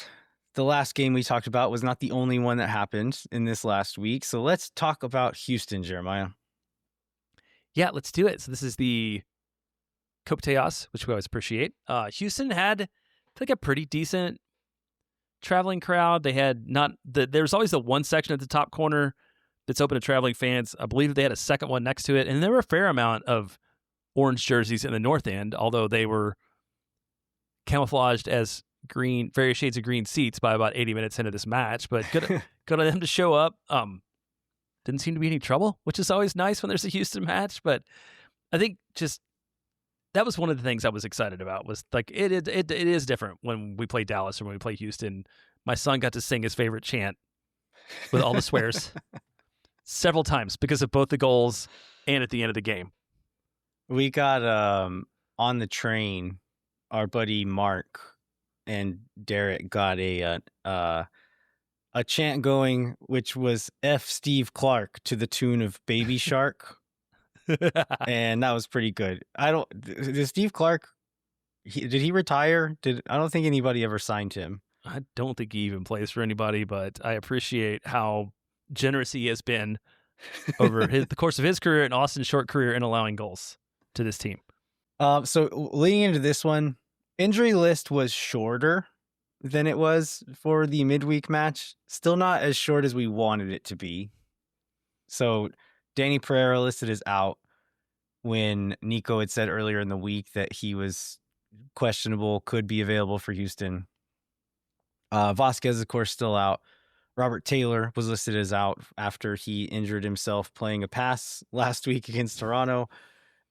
the last game we talked about was not the only one that happened in this last week. So let's talk about Houston, Jeremiah.
Yeah, let's do it. So this is the Copa Teos, which we always appreciate. Houston had like a pretty decent traveling crowd. They had there's always the one section at the top corner that's open to traveling fans. I believe they had a second one next to it, and there were a fair amount of orange jerseys in the north end, although they were camouflaged as green, various shades of green seats by about 80 minutes into this match. But good on them to show up. Didn't seem to be any trouble, which is always nice when there's a Houston match. But I think just that was one of the things I was excited about, was like it is different when we play Dallas or when we play Houston. My son got to sing his favorite chant with all the swears several times because of both the goals and at the end of the game.
We got on the train, our buddy Mark and Derek got a a chant going, which was F Steve Clark to the tune of Baby Shark. And that was pretty good. Did Steve Clark, did he retire? I don't think anybody ever signed him.
I don't think he even plays for anybody, but I appreciate how generous he has been over the course of his career and Austin's short career in allowing goals to this team.
So leading into this one, injury list was shorter than it was for the midweek match. Still not as short as we wanted it to be. So Danny Pereira listed as out when Nico had said earlier in the week that he was questionable, could be available for Houston. Vasquez, of course, still out. Robert Taylor was listed as out after he injured himself playing a pass last week against Toronto.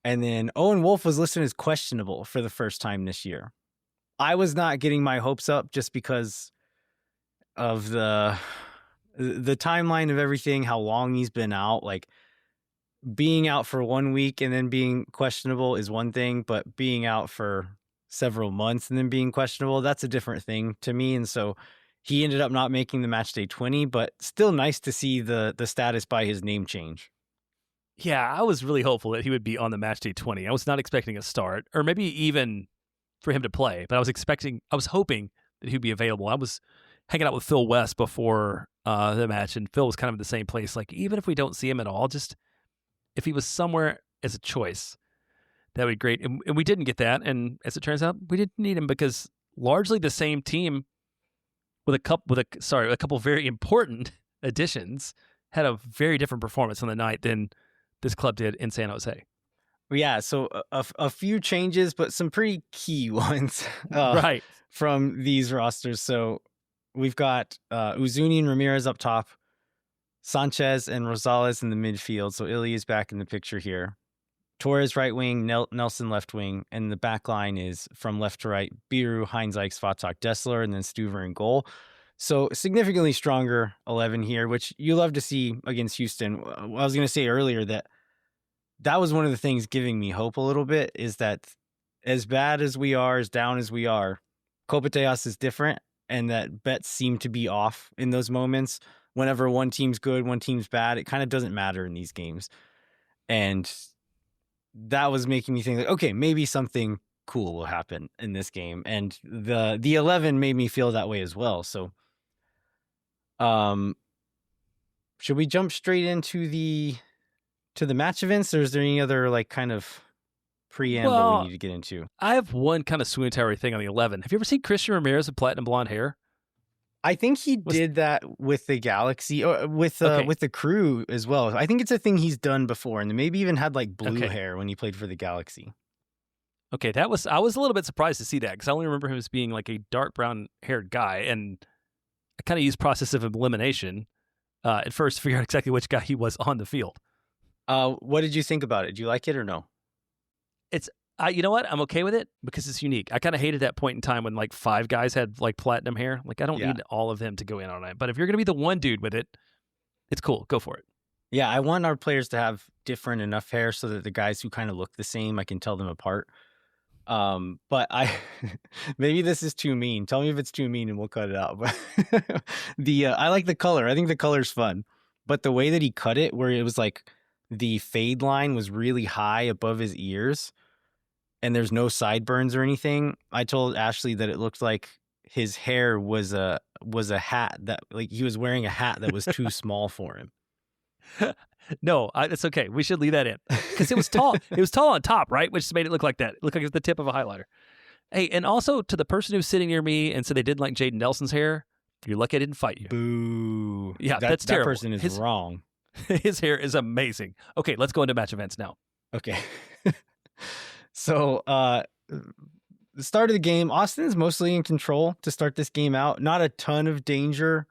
And then Owen Wolf was listed as questionable for the first time this year. I was not getting my hopes up just because of the timeline of everything, how long he's been out. Like, being out for 1 week and then being questionable is one thing, but being out for several months and then being questionable, that's a different thing to me. And so he ended up not making the match day 20, but still nice to see the status by his name change.
Yeah, I was really hopeful that he would be on the match day 20. I was not expecting a start, or maybe even for him to play, but I was hoping that he'd be available. I was hanging out with Phil West before the match, and Phil was kind of in the same place. Like, even if we don't see him at all, just if he was somewhere as a choice, that would be great. And we didn't get that, and as it turns out, we didn't need him because largely the same team with a couple very important additions had a very different performance on the night than this club did in San Jose.
Yeah, so a few changes, but some pretty key ones
right
from these rosters. So we've got Uzuni and Ramirez up top, Sanchez and Rosales in the midfield. So Ilie is back in the picture here. Torres right wing, Nelson left wing, and the back line is from left to right, Biru, Heinzike, Svatak, Desler, and then Stuver in goal. So significantly stronger 11 here, which you love to see against Houston. I was going to say earlier that was one of the things giving me hope a little bit, is that as bad as we are, as down as we are, Kopateas is different, and that bets seem to be off in those moments. Whenever one team's good, one team's bad, it kind of doesn't matter in these games. And that was making me think, like, okay, maybe something cool will happen in this game. And the 11 made me feel that way as well. So should we jump straight into the match events, or is there any other like kind of preamble we need to get into?
I have one kind of swoon-towery thing on the 11. Have you ever seen Christian Ramirez with platinum blonde hair?
I think he did that with the Galaxy, or with the Crew as well. I think it's a thing he's done before, and maybe even had like blue hair when he played for the Galaxy.
Okay, I was a little bit surprised to see that, because I only remember him as being like a dark brown haired guy, and I kind of used process of elimination at first to figure out exactly which guy he was on the field.
What did you think about it? Do you like it or no?
It's you know what? I'm okay with it because it's unique. I kind of hated that point in time when like 5 guys had like platinum hair. Like, I don't need all of them to go in on it. But if you're going to be the one dude with it, it's cool. Go for it.
Yeah, I want our players to have different enough hair so that the guys who kind of look the same, I can tell them apart. But maybe this is too mean. Tell me if it's too mean and we'll cut it out. But I like the color. I think the color's fun. But the way that he cut it, where it was like the fade line was really high above his ears, and there's no sideburns or anything. I told Ashley that it looked like his hair was a hat, that like he was wearing a hat that was too small for him.
No, it's okay. We should leave that in because it was tall. It was tall on top, right? Which made it look like that. It looked like it was the tip of a highlighter. Hey, and also to the person who's sitting near me and said they didn't like Jaden Nelson's hair, you're lucky I didn't fight you.
Boo.
Yeah, that's terrible.
That person is wrong.
His hair is amazing. Okay, let's go into match events now.
Okay. So, the start of the game, Austin's mostly in control to start this game out. Not a ton of danger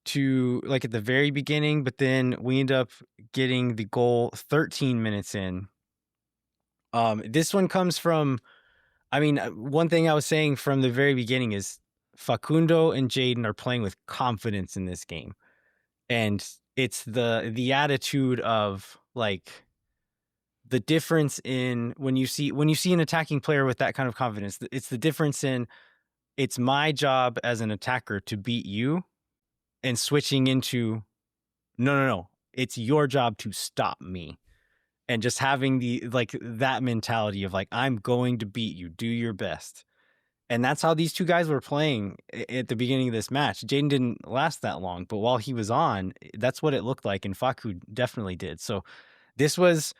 to like at the very beginning, but then we end up getting the goal 13 minutes in. This one comes from, one thing I was saying from the very beginning is Facundo and Jaden are playing with confidence in this game. And it's the attitude of like, the difference in when you see an attacking player with that kind of confidence, it's the difference in, it's my job as an attacker to beat you, and switching into, no, it's your job to stop me. And just having that mentality of like, I'm going to beat you, do your best. And that's how these two guys were playing at the beginning of this match. Jaden didn't last that long, but while he was on, that's what it looked like. And Faku definitely did. So this was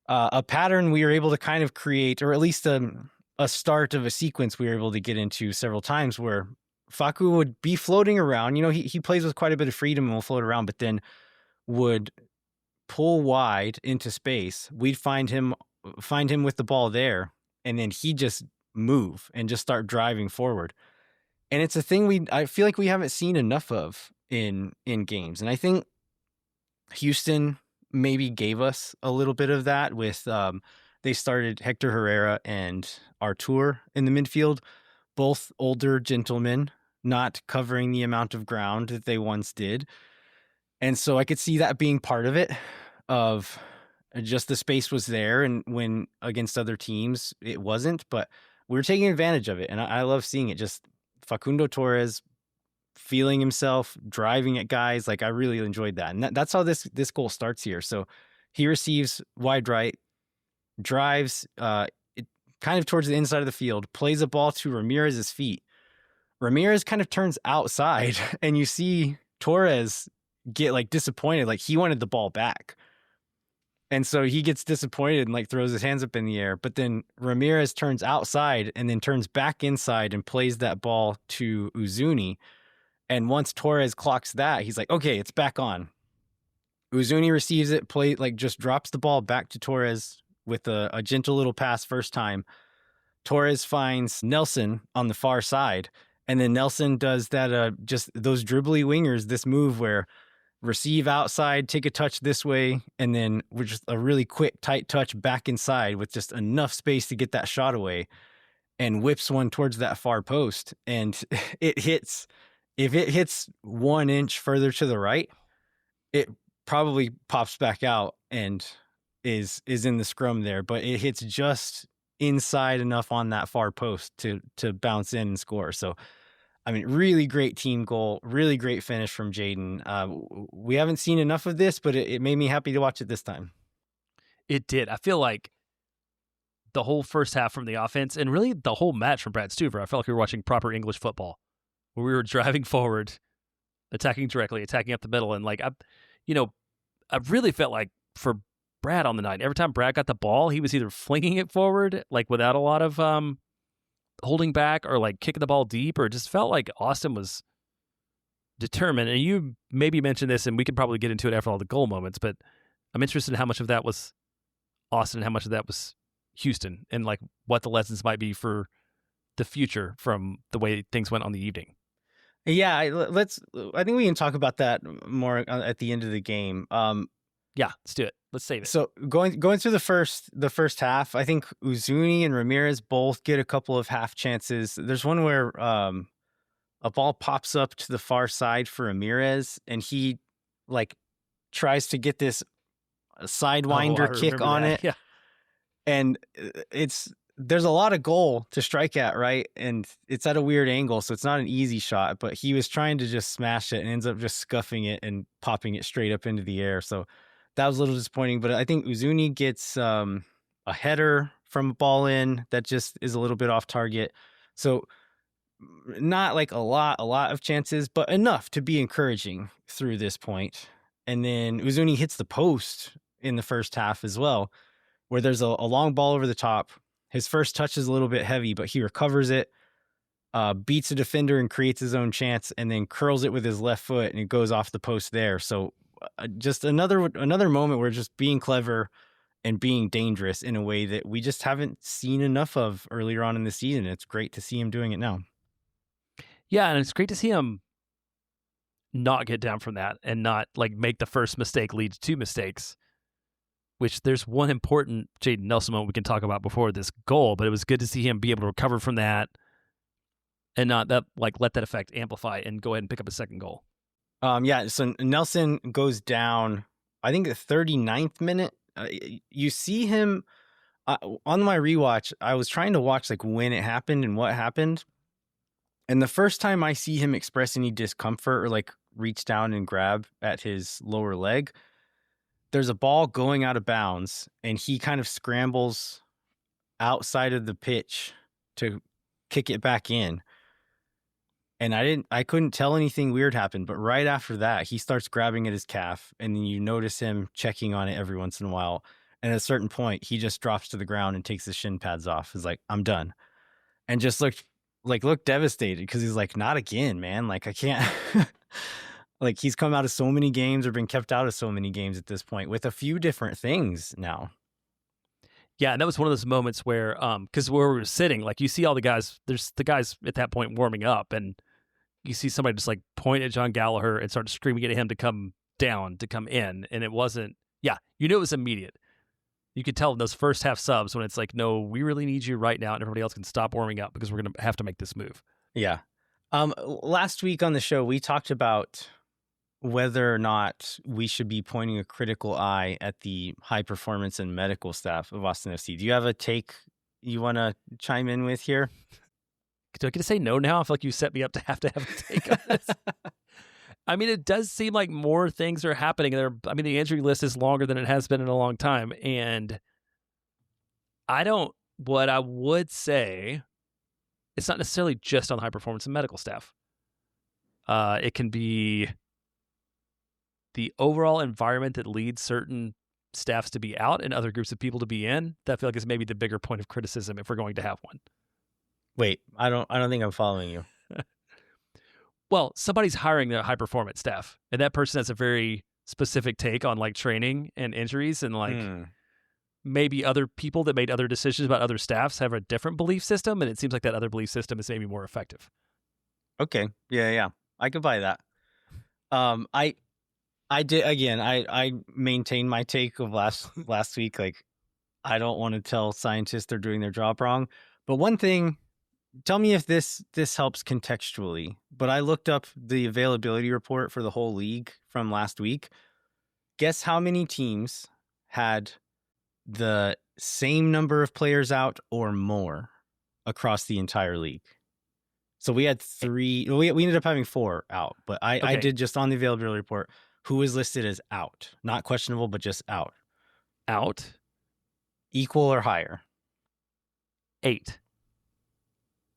a pattern we were able to kind of create, or at least a start of a sequence we were able to get into several times where Faku would be floating around. He plays with quite a bit of freedom and will float around, but then would pull wide into space. We'd find him with the ball there, and then he just move and just start driving forward. And it's a thing I feel like we haven't seen enough of in games. And I think Houston maybe gave us a little bit of that with they started Hector Herrera and Artur in the midfield, both older gentlemen, not covering the amount of ground that they once did. And so I could see that being part of it, of just the space was there, and when against other teams it wasn't, but we were taking advantage of it. And I love seeing it. Just Facundo Torres feeling himself, driving at guys. Like, I really enjoyed that. And that's how this goal starts here. So he receives wide right, drives it kind of towards the inside of the field, plays a ball to Ramirez's feet. Ramirez kind of turns outside, and you see Torres get like disappointed, like he wanted the ball back. And so he gets disappointed and like throws his hands up in the air. But then Ramirez turns outside and then turns back inside and plays that ball to Uzuni. And once Torres clocks that, he's like, okay, it's back on. Uzuni receives it, just drops the ball back to Torres with a gentle little pass first time. Torres finds Nelson on the far side. And then Nelson does that, just those dribbly wingers, this move where receive outside, take a touch this way, and then with just a really quick, tight touch back inside with just enough space to get that shot away, and whips one towards that far post. And it hits, if it hits 1 inch further to the right, it probably pops back out and is in the scrum there, but it hits just inside enough on that far post to bounce in and score. So I mean, really great team goal, really great finish from Jaden. We haven't seen enough of this, but it made me happy to watch it this time.
It did. I feel like the whole first half from the offense, and really the whole match from Brad Stuver, I felt like we were watching proper English football, where we were driving forward, attacking directly, attacking up the middle. And like, I really felt like for Brad on the night, every time Brad got the ball, he was either flinging it forward, like without a lot of holding back, or like kicking the ball deep, or it just felt like Austin was determined. And you maybe mentioned this, and we could probably get into it after all the goal moments, but I'm interested in how much of that was Austin and how much of that was Houston, and like what the lessons might be for the future from the way things went on the evening.
Yeah, I think we can talk about that more at the end of the game.
Yeah, let's do it. Let's save it.
So going through the first half, I think Uzuni and Ramirez both get a couple of half chances. There's one where a ball pops up to the far side for Ramirez, and he like tries to get this sidewinder kick on it.
Yeah.
And there's a lot of goal to strike at, right? And it's at a weird angle, so it's not an easy shot, but he was trying to just smash it and ends up just scuffing it and popping it straight up into the air. So that was a little disappointing, but I think Uzuni gets a header from a ball in that just is a little bit off target. So not like a lot of chances, but enough to be encouraging through this point. And then Uzuni hits the post in the first half as well, where there's a long ball over the top. His first touch is a little bit heavy, but he recovers it, beats a defender and creates his own chance, and then curls it with his left foot, and it goes off the post there. So just another moment where just being clever and being dangerous in a way that we just haven't seen enough of earlier on in the season. It's great to see him doing it now.
Yeah, and it's great to see him not get down from that and not like make the first mistake lead to two mistakes, which there's one important Jaden Nelson moment we can talk about before this goal, but it was good to see him be able to recover from that and not that like let that effect amplify and go ahead and pick up a second goal.
Yeah, so Nelson goes down, I think the 39th minute. You see him on my rewatch. I was trying to watch like when it happened and what happened. And the first time I see him express any discomfort or like reach down and grab at his lower leg. There's a ball going out of bounds, and he kind of scrambles outside of the pitch to kick it back in. And I couldn't tell anything weird happened, but right after that, he starts grabbing at his calf, and then you notice him checking on it every once in a while. And at a certain point, he just drops to the ground and takes his shin pads off. He's like, I'm done. And just looked devastated, because he's like, not again, man. Like, I can't. Like, he's come out of so many games or been kept out of so many games at this point with a few different things now.
Yeah, and that was one of those moments where, because where we were sitting, like, you see all the guys, there's the guys at that point warming up, and you see somebody just like point at John Gallagher and start screaming at him to come down, to come in. And it wasn't, you knew it was immediate. You could tell in those first half subs when it's like, no, we really need you right now, and everybody else can stop warming up because we're going to have to make this move.
Yeah. Last week on the show, we talked about whether or not we should be pointing a critical eye at the high performance and medical staff of Austin FC. Do you have a take you want to chime in with here?
Do I get to say no now? I feel like you set me up to have a take on this. I mean, it does seem like more things are happening there. I mean, the injury list is longer than it has been in a long time. And what I would say, it's not necessarily just on the high performance and medical staff. It can be the overall environment that leads certain staffs to be out and other groups of people to be in. That I feel like is maybe the bigger point of criticism if we're going to have one.
Wait, I don't think I'm following you.
Well, somebody's hiring the high performance staff, and that person has a very specific take on like training and injuries, and like maybe other people that made other decisions about other staffs have a different belief system, and it seems like that other belief system is maybe more effective.
Okay. Yeah. I could buy that. I did, again, I maintain my take of last week. Like, I don't want to tell scientists they're doing their job wrong. But one thing, tell me if this helps contextually, but I looked up the availability report for the whole league from last week. Guess how many teams had the same number of players out or more across the entire league? So we had 3, we ended up having 4 out, but I did just on the availability report, who is listed as out, not questionable, but just out.
Out.
Equal or higher?
8.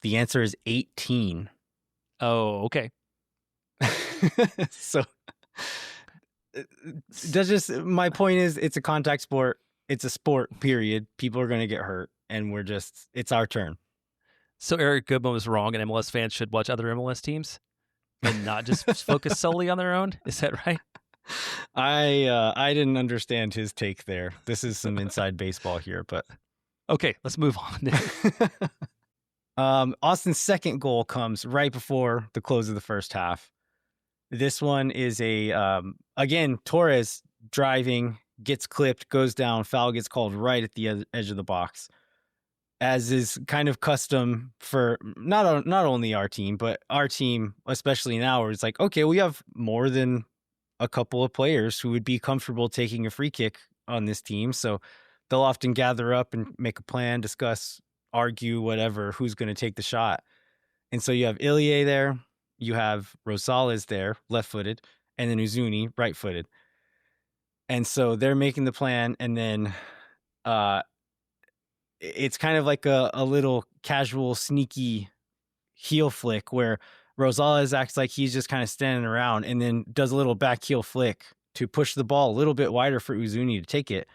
The answer is 18.
Oh, okay.
So that's just, my point is, it's a contact sport. It's a sport, period. People are going to get hurt, and it's our turn.
So Eric Goodman was wrong, and MLS fans should watch other MLS teams and not just focus solely on their own. Is that right?
I didn't understand his take there. This is some inside baseball here, but
okay, let's move
on. Austin's second goal comes right before the close of the first half. This one is again, Torres driving, gets clipped, goes down, foul gets called right at the edge of the box, as is kind of custom for not only our team, but our team, especially now, where it's like, okay, we have more than a couple of players who would be comfortable taking a free kick on this team. So they'll often gather up and make a plan, discuss, argue, whatever, who's going to take the shot. And so you have Ilie there, you have Rosales there, left-footed, and then Uzuni, right-footed. And so they're making the plan, and then it's kind of like a little casual, sneaky heel flick where Rosales acts like he's just kind of standing around and then does a little back heel flick to push the ball a little bit wider for Uzuni to take it.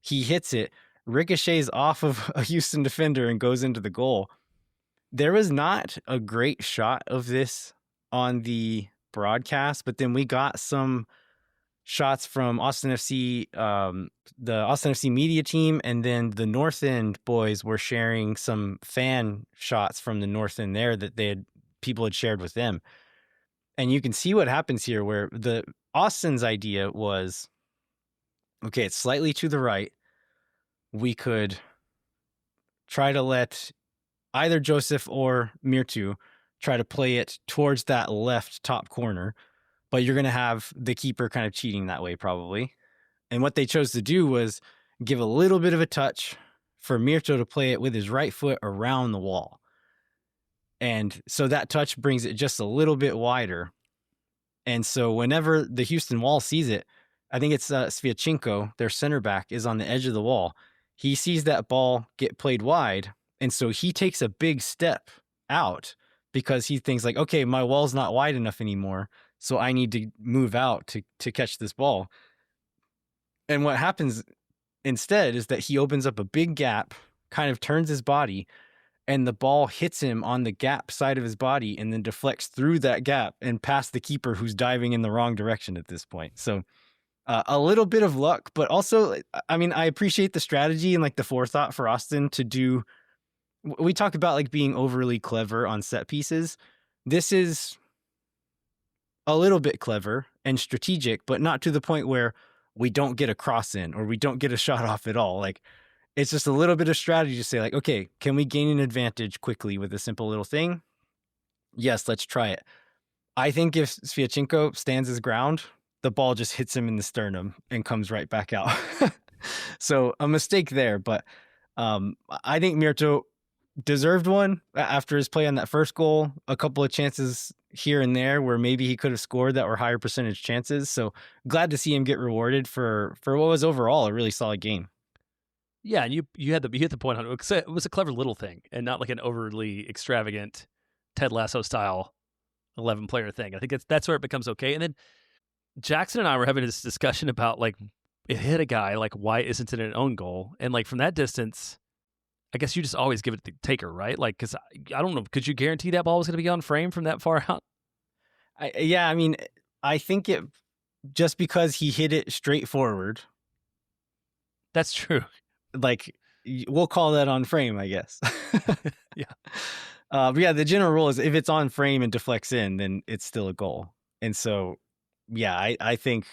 He hits it, ricochets off of a Houston defender and goes into the goal. There was not a great shot of this on the broadcast, but then we got some shots from Austin FC, the Austin FC media team, and then the North End boys were sharing some fan shots from the North End there that people had shared with them. And you can see what happens here, where the Austin's idea was, okay, it's slightly to the right. We could try to let either Joseph or Mirtu try to play it towards that left top corner, but you're going to have the keeper kind of cheating that way probably. And what they chose to do was give a little bit of a touch for Mirtu to play it with his right foot around the wall. And so that touch brings it just a little bit wider. And so whenever the Houston wall sees it, I think it's Sviatchenko, their center back, is on the edge of the wall. He sees that ball get played wide, and so he takes a big step out because he thinks like, okay, my wall's not wide enough anymore, so I need to move out to catch this ball. And what happens instead is that he opens up a big gap, kind of turns his body, and the ball hits him on the gap side of his body and then deflects through that gap and past the keeper who's diving in the wrong direction at this point. So a little bit of luck, but also, I mean, I appreciate the strategy and like the forethought for Austin to do. We talk about like being overly clever on set pieces. This is a little bit clever and strategic, but not to the point where we don't get a cross in or we don't get a shot off at all. Like, it's just a little bit of strategy to say like, okay, can we gain an advantage quickly with a simple little thing? Yes, let's try it. I think if Sviatchenko stands his ground, the ball just hits him in the sternum and comes right back out. So a mistake there, but I think Mirto deserved one after his play on that first goal. A couple of chances here and there where maybe he could have scored that were higher percentage chances. So glad to see him get rewarded for what was overall a really solid game.
Yeah, and you hit the point on it. It was a clever little thing and not like an overly extravagant Ted Lasso style 11-player thing. I think that's where it becomes okay. And then Jackson and I were having this discussion about like it hit a guy, like why isn't it an own goal? And like from that distance, I guess you just always give it to the taker, right? Like, because I don't know, could you guarantee that ball was going to be on frame from that far out?
I mean, I think it just because he hit it straight forward.
That's true.
Like, we'll call that on frame, I guess.
Yeah.
But yeah, the general rule is if it's on frame and deflects in, then it's still a goal. And so, yeah, I think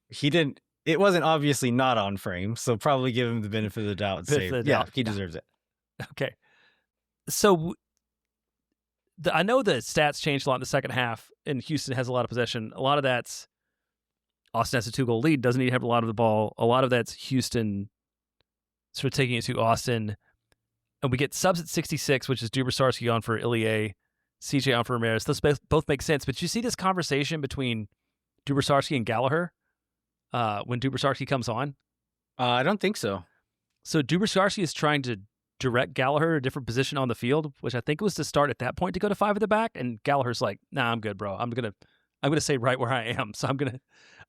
he didn't. It wasn't obviously not on frame, so probably give him the benefit of the doubt and say, yeah, he deserves it.
Okay. So I know the stats changed a lot in the second half, and Houston has a lot of possession. A lot of that's Austin has a 2-goal lead, doesn't need to have a lot of the ball. A lot of that's Houston sort of taking it to Austin. And we get subs at 66, which is Dubrsarski on for Ilie, CJ on for Ramirez. Those both make sense. But you see this conversation between Dubrsarski and Gallagher when Dubrsarski comes on?
I don't think so.
So Dubrsarski is trying to direct Gallagher a different position on the field, which I think was to start at that point to go to 5 at the back. And Gallagher's like, nah, I'm good, bro. I'm gonna stay right where I am. So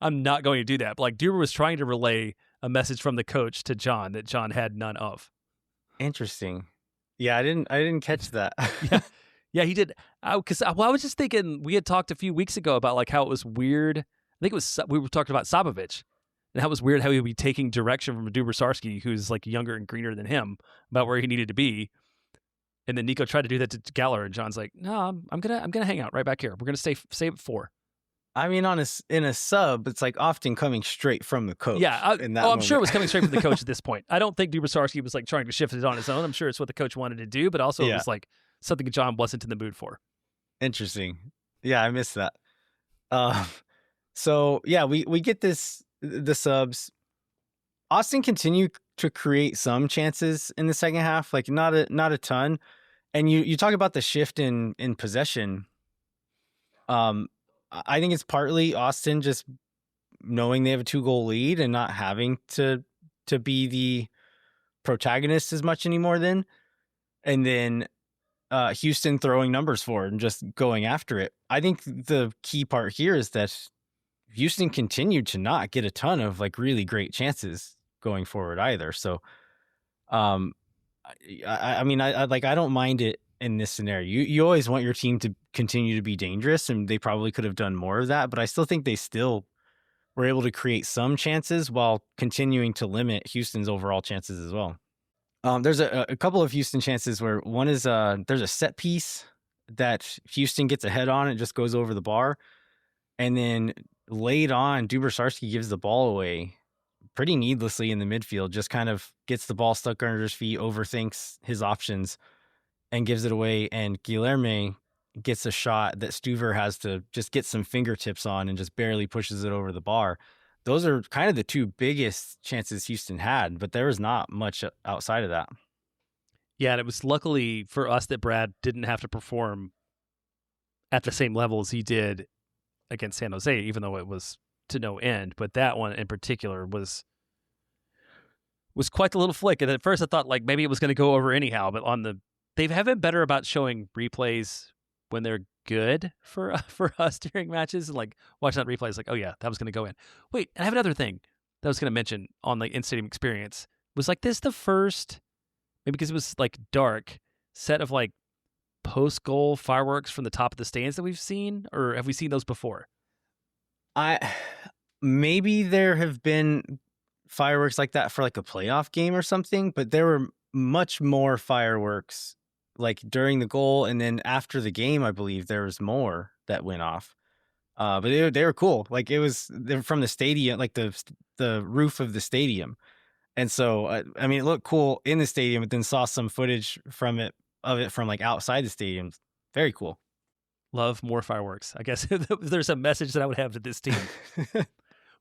I'm not going to do that. But like Duber was trying to relay a message from the coach to John that John had none of.
Interesting. Yeah, I didn't catch that.
Yeah, he did. Because I was just thinking, we had talked a few weeks ago about like how it was weird. I think it was we were talking about Sabovic and how it was weird how he would be taking direction from Dubrsarski, who's like younger and greener than him, about where he needed to be. And then Nico tried to do that to Gallagher, and John's like, "No, I'm gonna hang out right back here. We're gonna stay at 4."
I mean, in a sub, it's like often coming straight from the coach.
Yeah, I'm sure it was coming straight from the coach at this point. I don't think Dubrsarski was like trying to shift it on his own. I'm sure it's what the coach wanted to do, but also it was like something John wasn't in the mood for.
Interesting. Yeah, I missed that. So yeah, we get the subs. Austin continued to create some chances in the second half, like not a ton. And you talk about the shift in possession. I think it's partly Austin just knowing they have a 2-goal lead and not having to be the protagonist as much anymore then. And then Houston throwing numbers forward and just going after it. I think the key part here is that Houston continued to not get a ton of like really great chances going forward either. So I mean, I don't mind it in this scenario. You always want your team to continue to be dangerous, and they probably could have done more of that, but I still think they still were able to create some chances while continuing to limit Houston's overall chances as well. There's a couple of Houston chances where one is there's a set piece that Houston gets a head on, it just goes over the bar, and then late on, Dubrsarski gives the ball away pretty needlessly in the midfield, just kind of gets the ball stuck under his feet, overthinks his options, and gives it away. And Guilherme gets a shot that Stuver has to just get some fingertips on and just barely pushes it over the bar. Those are kind of the two biggest chances Houston had, but there was not much outside of that.
Yeah, and it was luckily for us that Brad didn't have to perform at the same level as he did against San Jose, even though it was to no end. But that one in particular was quite the little flick. And at first I thought like maybe it was going to go over anyhow, but they have been better about showing replays when they're good for us during matches, and like watching that replay is like, oh yeah, that was going to go in. Wait, and I have another thing that I was going to mention on the in-stadium experience. Was like this the first, maybe because it was like dark, set of like post-goal fireworks from the top of the stands that we've seen, or have we seen those before?
Maybe there have been fireworks like that for like a playoff game or something, but there were much more fireworks like during the goal, and then after the game, I believe there was more that went off. But they were cool. Like they're from the stadium, like the roof of the stadium, and so I mean, it looked cool in the stadium. But then saw some footage of it from like outside the stadium. Very cool.
Love more fireworks. I guess if there's a message that I would have to this team.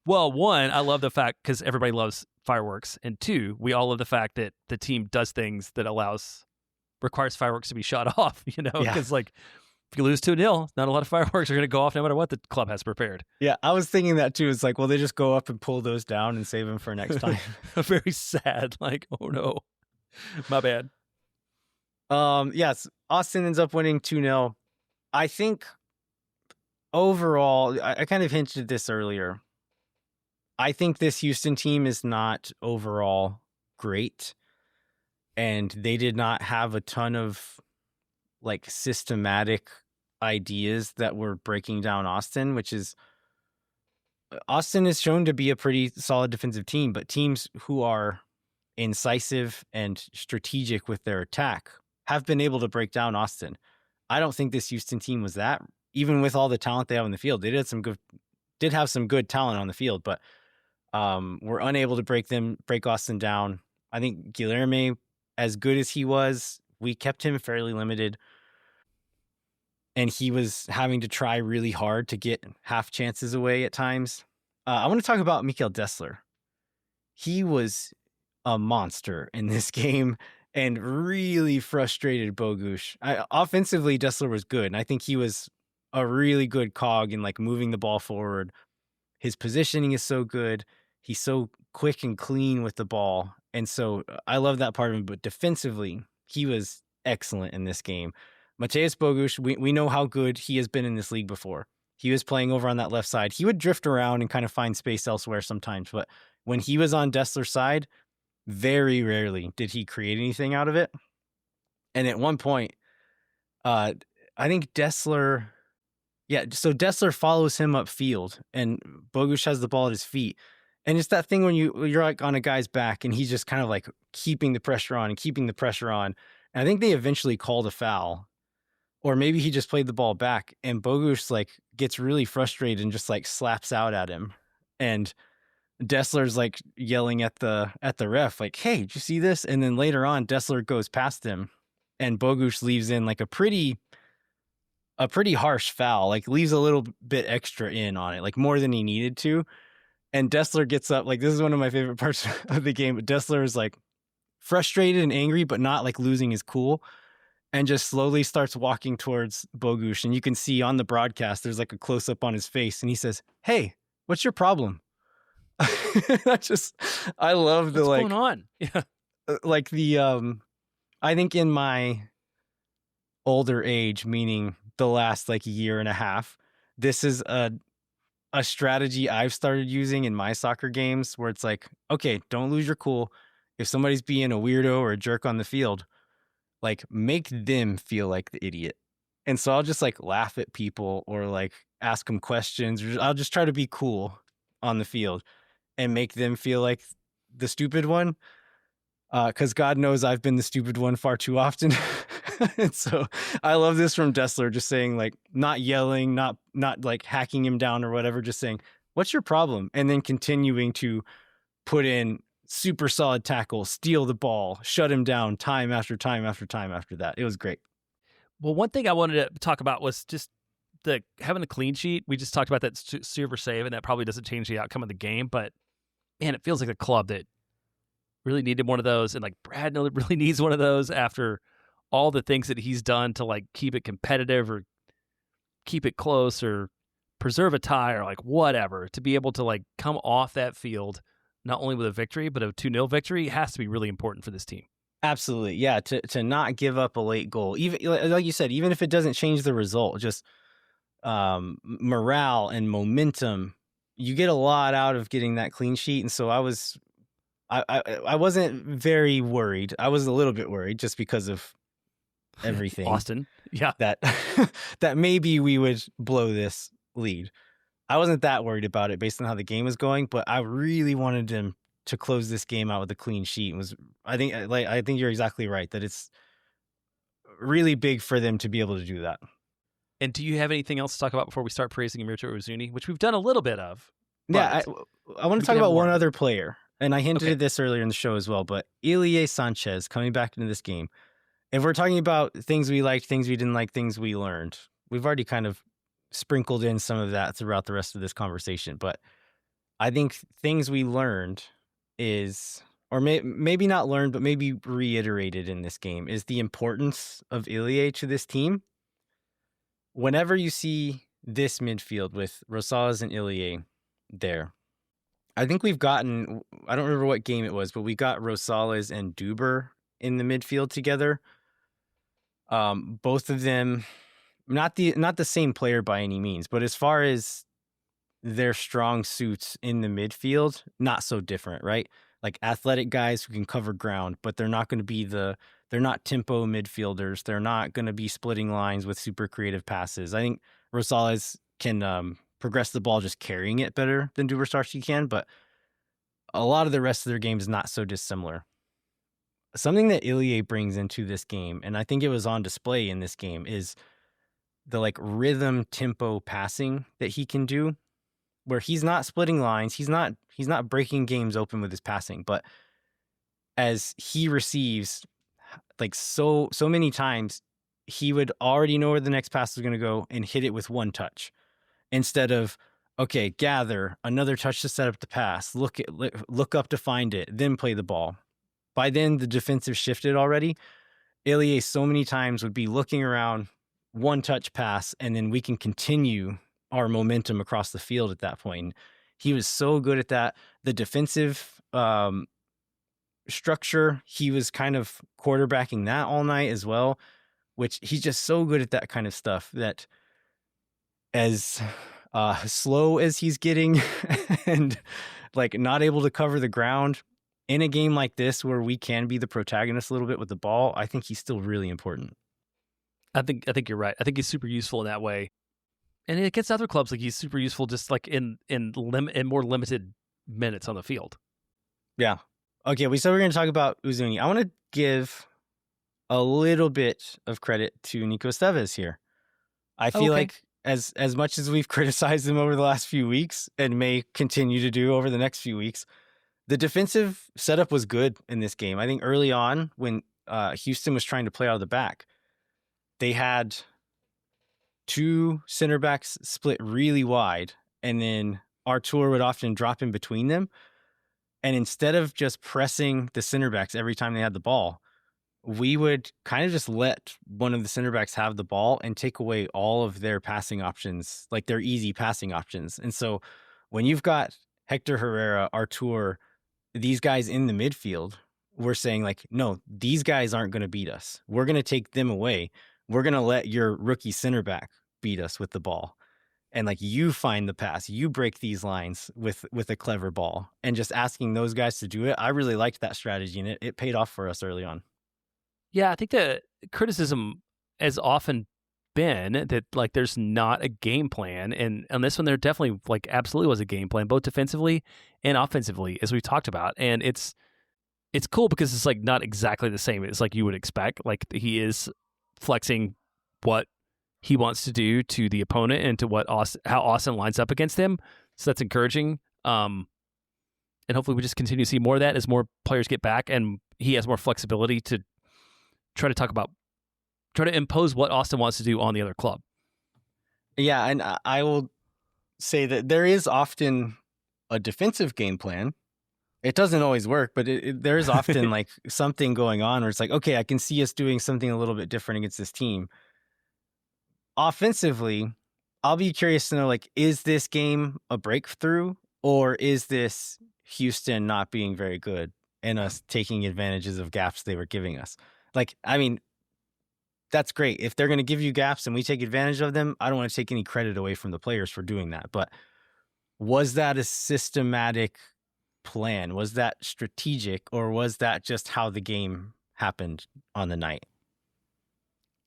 Well, one, I love the fact because everybody loves fireworks, and two, we all love the fact that the team does things that requires fireworks to be shot off. Because like if you lose 2-0, not a lot of fireworks are going to go off no matter what the club has prepared.
Yeah, I was thinking that too. It's like, well, they just go up and pull those down and save them for next time.
Very sad. Like, oh no, my bad.
Yes, Austin ends up winning 2-0. I think overall, I kind of hinted at this earlier. I think this Houston team is not overall great, and they did not have a ton of like systematic ideas that were breaking down Austin, which is Austin is shown to be a pretty solid defensive team, but teams who are incisive and strategic with their attack have been able to break down Austin. I don't think this Houston team was that, even with all the talent they have in the field. They did have some good talent on the field, but were unable to break Austin down. I think Guilherme, as good as he was, we kept him fairly limited, and he was having to try really hard to get half chances away at times. I want to talk about Mikael Desler. He was a monster in this game and really frustrated Bogusz. Offensively, Desler was good, and I think he was a really good cog in like moving the ball forward. His positioning is so good. He's so quick and clean with the ball. And so I love that part of him. But defensively, he was excellent in this game. Mateusz Bogusz, we know how good he has been in this league before. He was playing over on that left side. He would drift around and kind of find space elsewhere sometimes. But when he was on Desler's side, very rarely did he create anything out of it. And at one point, I think Desler... Yeah, so Desler follows him upfield, and Bogusz has the ball at his feet. And it's that thing when you're like on a guy's back, and he's just kind of like keeping the pressure on. And I think they eventually called a foul, or maybe he just played the ball back, and Bogusz like gets really frustrated and just like slaps out at him. And Desler's like yelling at the ref, like, "Hey, did you see this?" And then later on, Desler goes past him, and Bogusz leaves in like a pretty harsh foul, like leaves a little bit extra in on it, like more than he needed to. And Desler gets up, like this is one of my favorite parts of the game, but Desler is like frustrated and angry, but not like losing his cool, and just slowly starts walking towards Bogusz. And you can see on the broadcast, there's like a close up on his face, and he says, "Hey, what's your problem?" I love the
what's going on? Yeah.
Like I think in my older age, meaning the last like year and a half, this is a strategy I've started using in my soccer games, where it's like, okay, don't lose your cool. If somebody's being a weirdo or a jerk on the field, like make them feel like the idiot. And so I'll just like laugh at people or like ask them questions, or I'll just try to be cool on the field and make them feel like the stupid one. Because God knows I've been the stupid one far too often. And so I love this from Desler, just saying like, not yelling, not like hacking him down or whatever, just saying, "What's your problem?" And then continuing to put in super solid tackle, steal the ball, shut him down time after time after time after that. It was great.
Well, one thing I wanted to talk about was just having a clean sheet. We just talked about that super save, and that probably doesn't change the outcome of the game. But man, it feels like a club that really needed one of those, and like Brad really needs one of those after all the things that he's done to like keep it competitive or keep it close or preserve a tie or like whatever, to be able to like come off that field not only with a victory but a 2-0 victory has to be really important for this team.
Absolutely. Yeah, to not give up a late goal. Even like you said, even if it doesn't change the result, just morale and momentum, you get a lot out of getting that clean sheet. And so I wasn't very worried. I was a little bit worried just because of everything.
Austin. Yeah.
That that maybe we would blow this lead. I wasn't that worried about it based on how the game was going, but I really wanted them to close this game out with a clean sheet. I think you're exactly right that it's really big for them to be able to do that.
And do you have anything else to talk about before we start praising Emirto Uzuni, which we've done a little bit of?
Yeah, I want to talk about one other player, and I hinted at this earlier in the show as well, but Ilie Sanchez coming back into this game. If we're talking about things we liked, things we didn't like, things we learned, we've already kind of sprinkled in some of that throughout the rest of this conversation. But I think things we learned is, or maybe not learned, but maybe reiterated in this game, is the importance of Ilie to this team. Whenever you see this midfield with Rosales and Ilie there, I think we've gotten, I don't remember what game it was, but we got Rosales and Duber in the midfield together. Both of them, not the same player by any means, but as far as their strong suits in the midfield, not so different, right? Like athletic guys who can cover ground, but they're not going to be they're not tempo midfielders. They're not going to be splitting lines with super creative passes. I think Rosales can progress the ball just carrying it better than Duber can, but a lot of the rest of their game is not so dissimilar. Something that Ilie brings into this game, and I think it was on display in this game, is the like rhythm tempo passing that he can do, where he's not splitting lines, he's not breaking games open with his passing, but as he receives, like so many times, he would already know where the next pass was going to go and hit it with one touch, instead of, okay, gather another touch to set up the pass, look up to find it, then play the ball. By then, the defensive shifted already. Ilie so many times would be looking around, one touch pass, and then we can continue our momentum across the field at that point. And he was so good at that. The defensive structure, he was kind of quarterbacking that all night as well, which he's just so good at that kind of stuff that as slow as he's getting and like not able to cover the ground, in a game like this where we can be the protagonist a little bit with the ball, I think he's still really important.
I think you're right. I think he's super useful in that way. And against other clubs, like he's super useful just like in more limited minutes on the field.
Yeah. Okay, we said we're going to talk about Uzuni. I want to give a little bit of credit to Nico Esteves here. I feel like as much as we've criticized him over the last few weeks and may continue to do over the next few weeks, the defensive setup was good in this game. I think early on when Houston was trying to play out of the back, they had two center backs split really wide, and then Artur would often drop in between them. And instead of just pressing the center backs every time they had the ball, we would kind of just let one of the center backs have the ball and take away all of their passing options, like their easy passing options. And so when you've got Hector Herrera, Artur, these guys in the midfield, we're saying like, no, these guys aren't going to beat us. We're going to take them away. We're going to let your rookie center back beat us with the ball. And like, you find the pass, you break these lines with a clever ball, and just asking those guys to do it. I really liked that strategy, and it paid off for us early on.
Yeah, I think the criticism has often been that like there's not a game plan, and on this one there definitely like absolutely was a game plan, both defensively and offensively, as we've talked about. And it's cool because it's like not exactly the same as like you would expect. Like he is flexing what he wants to do to the opponent and to how Austin lines up against them. So that's encouraging. And hopefully we just continue to see more of that as more players get back and he has more flexibility to try to impose what Austin wants to do on the other club.
Yeah, and I will say that there is often a defensive game plan. It doesn't always work, but there is often like something going on where it's like, okay, I can see us doing something a little bit different against this team. Offensively, I'll be curious to know, like, is this game a breakthrough, or is this Houston not being very good and us taking advantages of gaps they were giving us? Like, I mean, that's great. If they're going to give you gaps and we take advantage of them, I don't want to take any credit away from the players for doing that. But was that a systematic plan? Was that strategic, or was that just how the game happened on the night?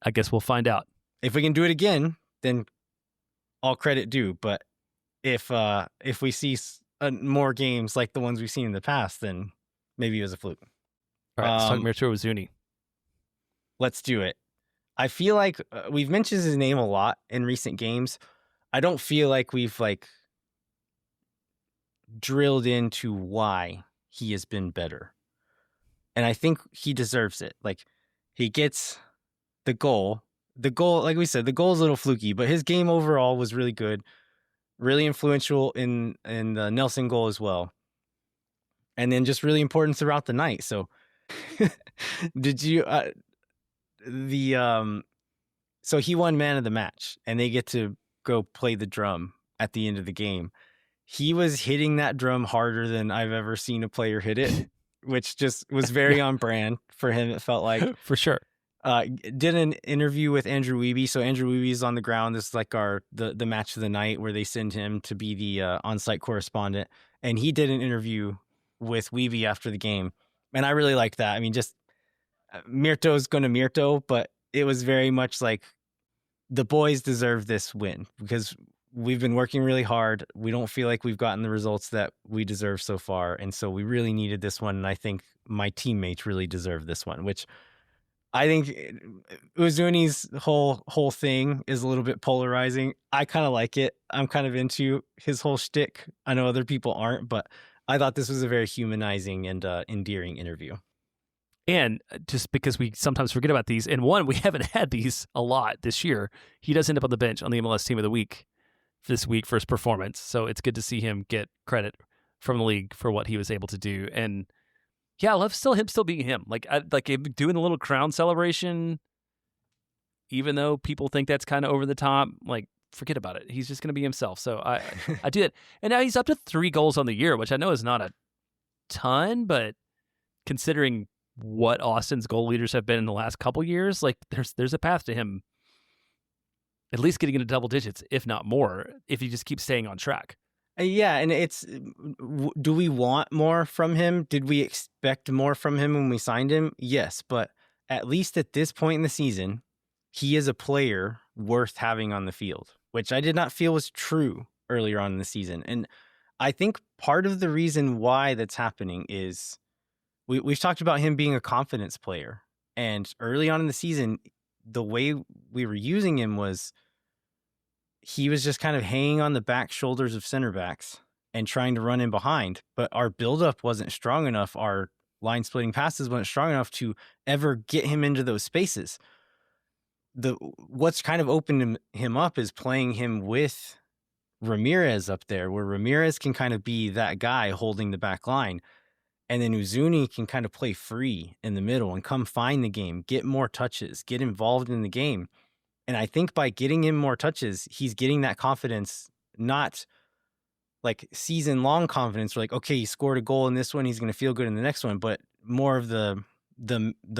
I guess we'll find out.
If we can do it again, then all credit due. But if we see more games like the ones we've seen in the past, then maybe it was a fluke.
All right, let's talk Mirto Uzuni.
Let's do it. I feel like we've mentioned his name a lot in recent games. I don't feel like we've like drilled into why he has been better. And I think he deserves it. Like, he gets the goal. The goal, like we said, the goal is a little fluky, but his game overall was really good, really influential in the Nelson goal as well. And then just really important throughout the night. So did you so he won man of the match, and they get to go play the drum at the end of the game. He was hitting that drum harder than I've ever seen a player hit it, which just was very on brand for him, it felt like.
For sure.
Did an interview with Andrew Wiebe. So Andrew Wiebe is on the ground. This is like the match of the night where they send him to be the on-site correspondent. And he did an interview with Wiebe after the game. And I really liked that. I mean, just Mirto's going to Mirto, but it was very much like the boys deserve this win because we've been working really hard. We don't feel like we've gotten the results that we deserve so far. And so we really needed this one. And I think my teammates really deserve this one, which I think Uzuni's whole thing is a little bit polarizing. I kind of like it. I'm kind of into his whole shtick. I know other people aren't, but I thought this was a very humanizing and endearing interview.
And just because we sometimes forget about these, and one, we haven't had these a lot this year. He does end up on the bench on the MLS Team of the Week this week for his performance. So it's good to see him get credit from the league for what he was able to do. And yeah, I love him still being him. Like him doing the little crown celebration, even though people think that's kind of over the top. Like, forget about it. He's just going to be himself. So I do it. And now he's up to 3 goals on the year, which I know is not a ton, but considering what Austin's goal leaders have been in the last couple years, like there's a path to him at least getting into double digits, if not more, if he just keeps staying on track.
Yeah, and it's, do we want more from him? Did we expect more from him when we signed him? Yes, but at least at this point in the season, he is a player worth having on the field, which I did not feel was true earlier on in the season. And I think part of the reason why that's happening is we've talked about him being a confidence player. And early on in the season, the way we were using him was he was just kind of hanging on the back shoulders of center backs and trying to run in behind. But our buildup wasn't strong enough. Our line splitting passes weren't strong enough to ever get him into those spaces. What's kind of opened him up is playing him with Ramirez up there, where Ramirez can kind of be that guy holding the back line. And then Uzuni can kind of play free in the middle and come find the game, get more touches, get involved in the game. And I think by getting him more touches, he's getting that confidence, not like season-long confidence, where like, okay, he scored a goal in this one, he's going to feel good in the next one, but more of the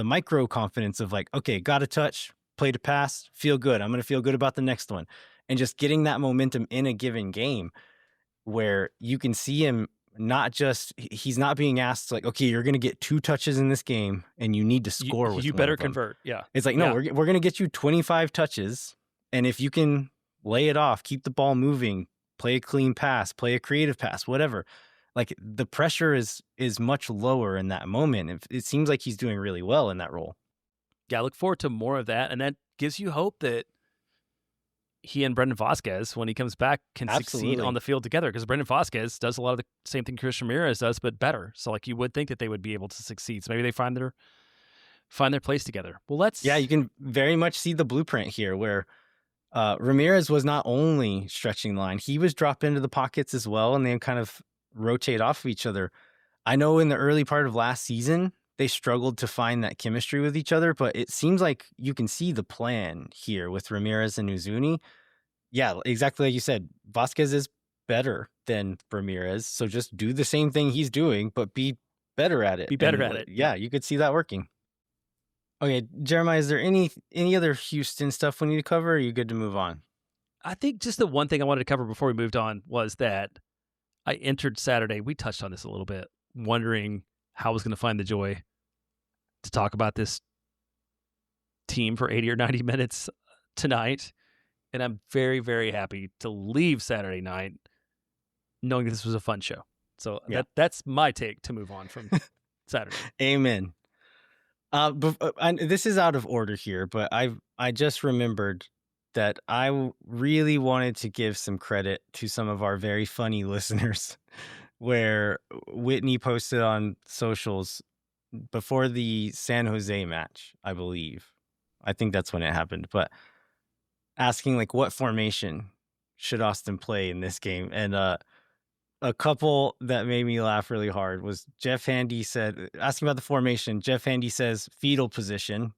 micro confidence of like, okay, got a touch, played a pass, feel good. I'm going to feel good about the next one. And just getting that momentum in a given game where you can see him he's not being asked like, okay, you're going to get 2 touches in this game and you need to score with
you
one
better
of them.
convert. Yeah.
It's like, no, we're going to get you 25 touches. And if you can lay it off, keep the ball moving, play a clean pass, play a creative pass, whatever, like the pressure is much lower in that moment. It seems like he's doing really well in that role.
Yeah. I look forward to more of that. And that gives you hope that he and Brendan Vasquez, when he comes back, can succeed on the field together, because Brendan Vasquez does a lot of the same thing Chris Ramirez does, but better. So like you would think that they would be able to succeed. So maybe they find their place together. Well,
you can very much see the blueprint here where Ramirez was not only stretching line, he was dropped into the pockets as well, and they kind of rotate off of each other. I know in the early part of last season, they struggled to find that chemistry with each other, but it seems like you can see the plan here with Ramirez and Uzuni. Yeah, exactly like you said. Vasquez is better than Ramirez, so just do the same thing he's doing, but be better at it.
Be better
And
at it.
yeah, you could see that working. Okay, Jeremiah, is there any other Houston stuff we need to cover? Or are you good to move on?
I think just the one thing I wanted to cover before we moved on was that I entered Saturday. We touched on this a little bit, wondering how I was going to find the joy to talk about this team for 80 or 90 minutes tonight. And I'm very, very happy to leave Saturday night knowing this was a fun show. So
Yeah.
that's my take to move on from Saturday.
Amen. This is out of order here, but I just remembered that really wanted to give some credit to some of our very funny listeners, where Whitney posted on socials before the San Jose match, I believe. I think that's when it happened, but asking like what formation should Austin play in this game, and a couple that made me laugh really hard was Jeff Handy said, asking about the formation, Jeff Handy says fetal position.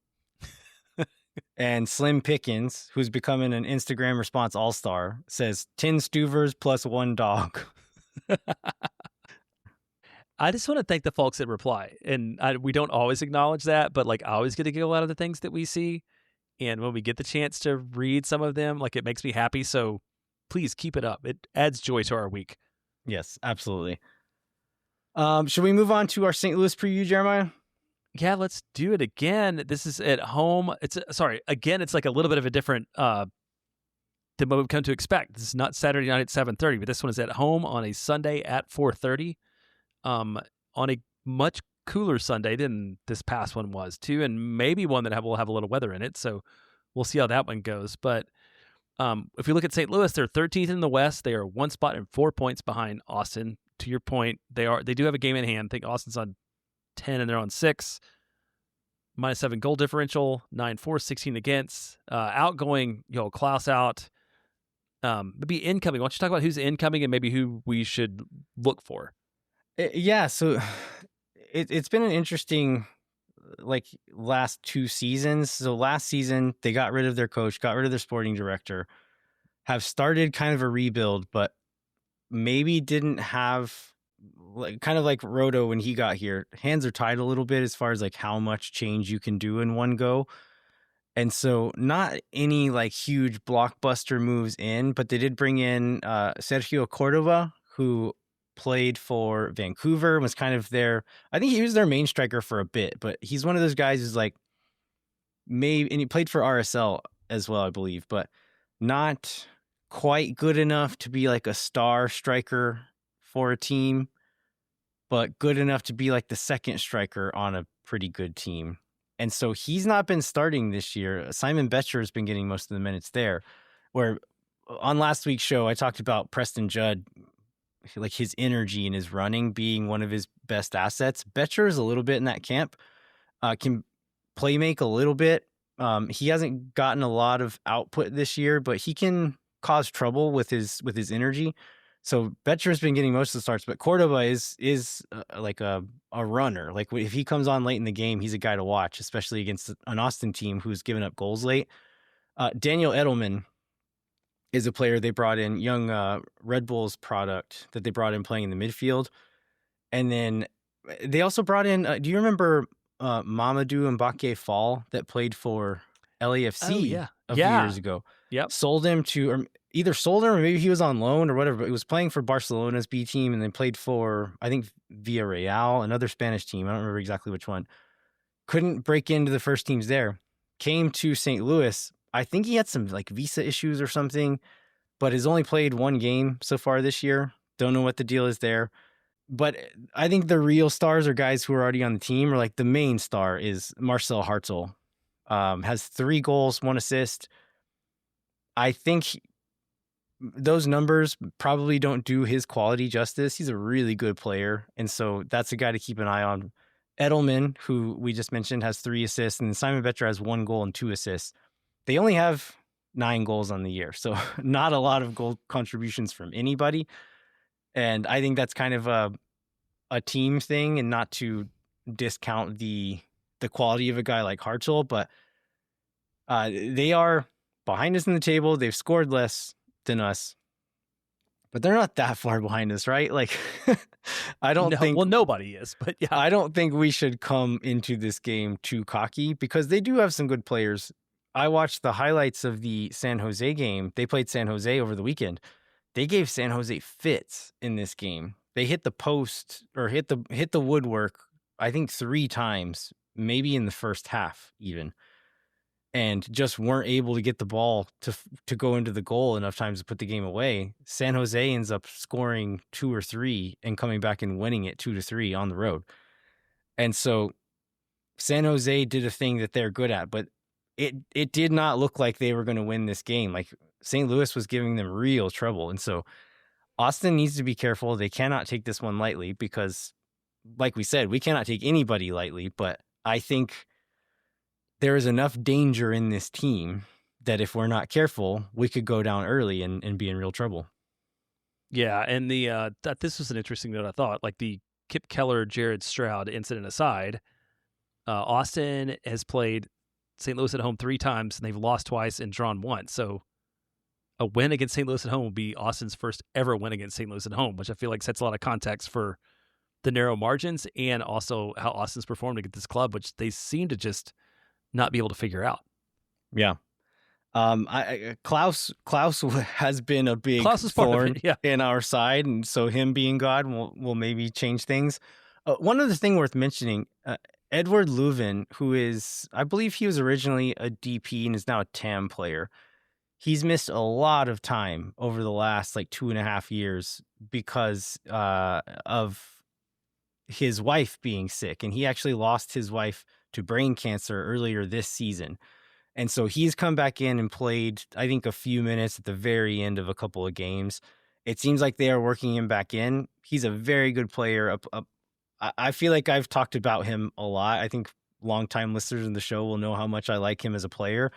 And Slim Pickens, who's becoming an Instagram response all-star, says 10 Stuvers plus one dog.
I just want to thank the folks that reply. And we don't always acknowledge that, but like I always get to giggle out of the things that we see. And when we get the chance to read some of them, like it makes me happy. So please keep it up. It adds joy to our week.
Yes, absolutely. Should we move on to our St. Louis preview, Jeremiah?
Yeah, let's do it again. This is at home. Again, it's like a little bit of a different than what we've come to expect. This is not Saturday night at 7:30, but this one is at home on a Sunday at 4:30. On a much cooler Sunday than this past one was too, and maybe one that will have a little weather in it. So we'll see how that one goes. But if you look at St. Louis, they're 13th in the West. They are one spot and 4 points behind Austin. To your point, they do have a game in hand. I think Austin's on 10 and they're on 6. -7 goal differential, 9-4, 16 against. Outgoing, Klaus out. Maybe incoming. Why don't you talk about who's incoming and maybe who we should look for?
Yeah, so it's been an interesting like last 2 seasons. So last season they got rid of their coach, got rid of their sporting director, have started kind of a rebuild, but maybe didn't have kind of like Roto when he got here. Hands are tied a little bit as far as like how much change you can do in one go. And so not any like huge blockbuster moves in, but they did bring in Sergio Cordova, who played for Vancouver, was kind of I think he was their main striker for a bit, but he's one of those guys who's like and he played for RSL as well, I believe, but not quite good enough to be like a star striker for a team, but good enough to be like the second striker on a pretty good team. And so he's not been starting this year. Simon Betcher has been getting most of the minutes there, where on last week's show, I talked about Preston Judd, like his energy and his running being one of his best assets. Betcher is a little bit in that camp, can play make a little bit. He hasn't gotten a lot of output this year, but he can cause trouble with his energy. So Betcher's been getting most of the starts, but Cordova is like a runner. Like if he comes on late in the game, he's a guy to watch, especially against an Austin team who's given up goals late. Daniel Edelman is a player they brought in, young Red Bulls product that they brought in playing in the midfield. And then they also brought in, do you remember Mamadou Mbake Fall that played for LAFC a few years ago?
Yep.
Sold him to, or either sold him or maybe he was on loan or whatever, but he was playing for Barcelona's B team and then played for, I think, Villarreal, another Spanish team. I don't remember exactly which one. Couldn't break into the first teams there. Came to St. Louis. I think he had some like visa issues or something, but has only played one game so far this year. Don't know what the deal is there. But I think the real stars are guys who are already on the team, or like the main star is Marcel Hartl. Has 3 goals, 1 assist. I think those numbers probably don't do his quality justice. He's a really good player. And so that's a guy to keep an eye on. Edelman, who we just mentioned, has 3 assists, and Simon Betcher has 1 goal and 2 assists. They only have 9 goals on the year, so not a lot of goal contributions from anybody. And I think that's kind of a team thing, and not to discount the quality of a guy like Hartl, but they are behind us in the table. They've scored less. than us, but they're not that far behind us, right? Like, I don't
No,
think
well, nobody is, but yeah.
I don't think we should come into this game too cocky because they do have some good players. I watched the highlights of the San Jose game. They played San Jose over the weekend. They gave San Jose fits in this game. They hit the post or hit the woodwork, I think 3 times, maybe in the first half even, and just weren't able to get the ball to go into the goal enough times to put the game away. San Jose ends up scoring 2 or 3 and coming back and winning it 2-3 on the road. And so San Jose did a thing that they're good at, but it did not look like they were going to win this game. Like St. Louis was giving them real trouble. And so Austin needs to be careful. They cannot take this one lightly because, like we said, we cannot take anybody lightly. But I think there is enough danger in this team that if we're not careful, we could go down early and be in real trouble.
Yeah, and this was an interesting note, I thought. Like the Kip Keller, Jared Stroud incident aside, Austin has played St. Louis at home 3 times, and they've lost twice and drawn once. So a win against St. Louis at home will be Austin's first ever win against St. Louis at home, which I feel like sets a lot of context for the narrow margins and also how Austin's performed against this club, which they seem to just not be able to figure out.
Yeah. Klaus has been a big thorn in our side, and so him being God will maybe change things. One other thing worth mentioning, Edward Leuven, who is, I believe he was originally a DP and is now a TAM player. He's missed a lot of time over the last like 2.5 years because of his wife being sick, and he actually lost his wife to brain cancer earlier this season. And so he's come back in and played, I think, a few minutes at the very end of a couple of games. It seems like they are working him back in. He's a very good player. I feel like I've talked about him a lot. I think longtime listeners in the show will know how much I like him as a player.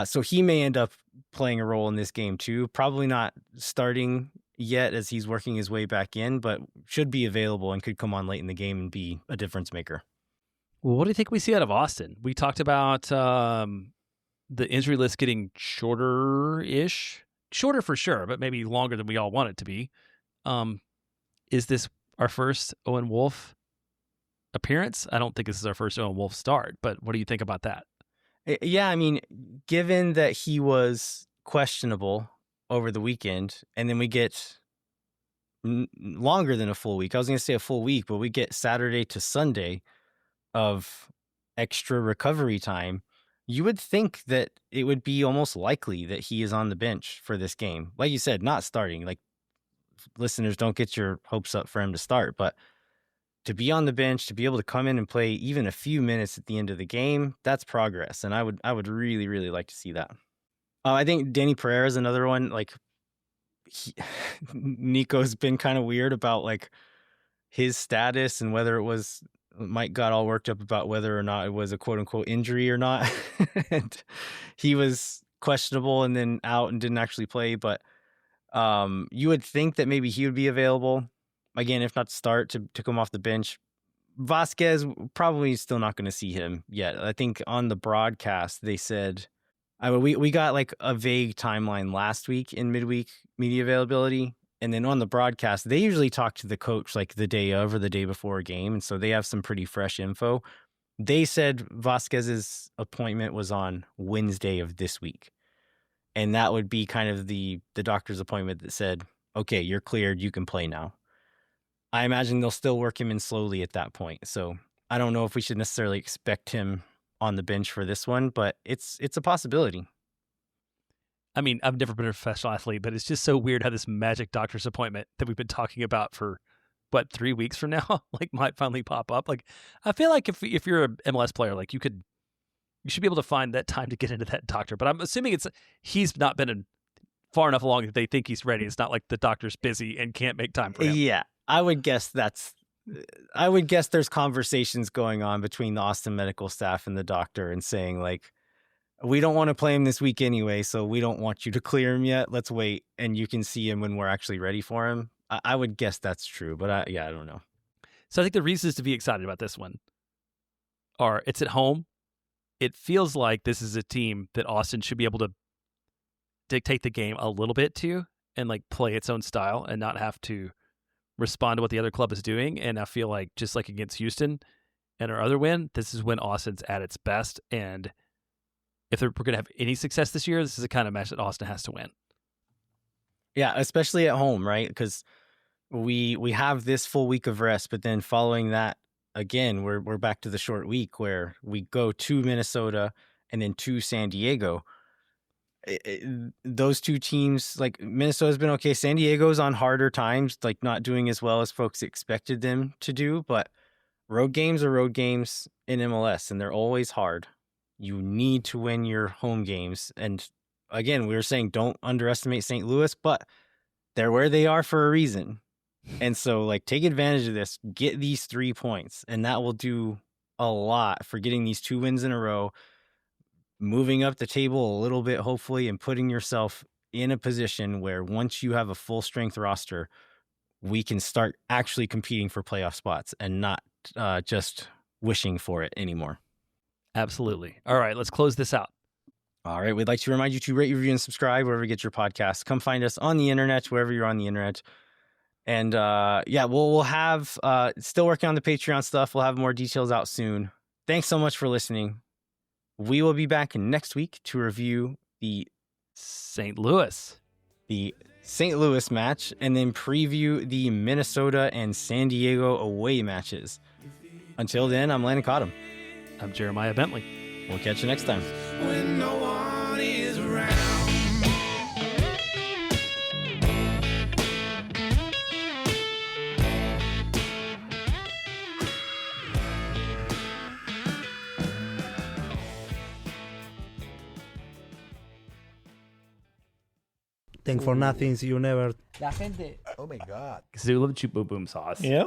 So he may end up playing a role in this game too. Probably not starting yet as he's working his way back in, but should be available and could come on late in the game and be a difference maker.
Well, what do you think we see out of Austin? We talked about the injury list getting shorter-ish. Shorter for sure, but maybe longer than we all want it to be. Is this our first Owen Wolf appearance? I don't think this is our first Owen Wolf start, but what do you think about that?
Yeah, I mean, given that he was questionable over the weekend, and then we get longer than a full week. I was going to say a full week, but we get Saturday to Sunday of extra recovery time. You would think that it would be almost likely that he is on the bench for this game. Like you said, not starting. Like, listeners, don't get your hopes up for him to start, but to be on the bench, to be able to come in and play even a few minutes at the end of the game, that's progress. And I would really, really like to see that. I think Danny Pereira is another one. Like, Nico's been kind of weird about like his status and whether it was Mike got all worked up about whether or not it was a quote unquote injury or not. And he was questionable and then out and didn't actually play. But you would think that maybe he would be available again, if not to start, to come off the bench. Vasquez, probably still not going to see him yet. I think on the broadcast, they said, we got like a vague timeline last week in midweek media availability. And then on the broadcast, they usually talk to the coach like the day of or the day before a game. And so they have some pretty fresh info. They said Vasquez's appointment was on Wednesday of this week. And that would be kind of the doctor's appointment that said, okay, you're cleared. You can play now. I imagine they'll still work him in slowly at that point. So I don't know if we should necessarily expect him on the bench for this one, but it's a possibility.
I mean, I've never been a professional athlete, but it's just so weird how this magic doctor's appointment that we've been talking about for, 3 weeks from now, like might finally pop up. Like, I feel like if you're an MLS player, like you should be able to find that time to get into that doctor. But I'm assuming he's not been far enough along that they think he's ready. It's not like the doctor's busy and can't make time for him.
Yeah, I would guess there's conversations going on between the Austin medical staff and the doctor and saying like, we don't want to play him this week anyway, so we don't want you to clear him yet. Let's wait, and you can see him when we're actually ready for him. I would guess that's true, but I don't know.
So I think the reasons to be excited about this one are it's at home. It feels like this is a team that Austin should be able to dictate the game a little bit too, and like play its own style and not have to respond to what the other club is doing. And I feel like just like against Houston and our other win, this is when Austin's at its best. And if we're going to have any success this year, this is the kind of match that Austin has to win.
Yeah, especially at home, right? Because we have this full week of rest, but then following that, again, we're back to the short week where we go to Minnesota and then to San Diego. Those two teams, like Minnesota's been okay. San Diego's on harder times, like not doing as well as folks expected them to do, but road games are road games in MLS, and they're always hard. You need to win your home games. And again, we were saying don't underestimate St. Louis, but they're where they are for a reason. And so, like, take advantage of this, get these 3 points, and that will do a lot for getting these 2 wins in a row, moving up the table a little bit, hopefully, and putting yourself in a position where once you have a full strength roster, we can start actually competing for playoff spots and not just wishing for it anymore.
Absolutely. All right, let's close this out.
All right, we'd like to remind you to rate, review, and subscribe wherever you get your podcasts. Come find us on the internet, wherever you're on the internet. And we'll have still working on the Patreon stuff. We'll have more details out soon. Thanks so much for listening. We will be back next week to review the
St. Louis
match and then preview the Minnesota and San Diego away matches. Until then, I'm Landon Cottom.
I'm Jeremiah Bentley.
We'll catch you next time.
When no one is around.
Thank for nothing, see you never.
La gente.
Oh my God.
Zulu Chupa Boom Sauce.
Yeah.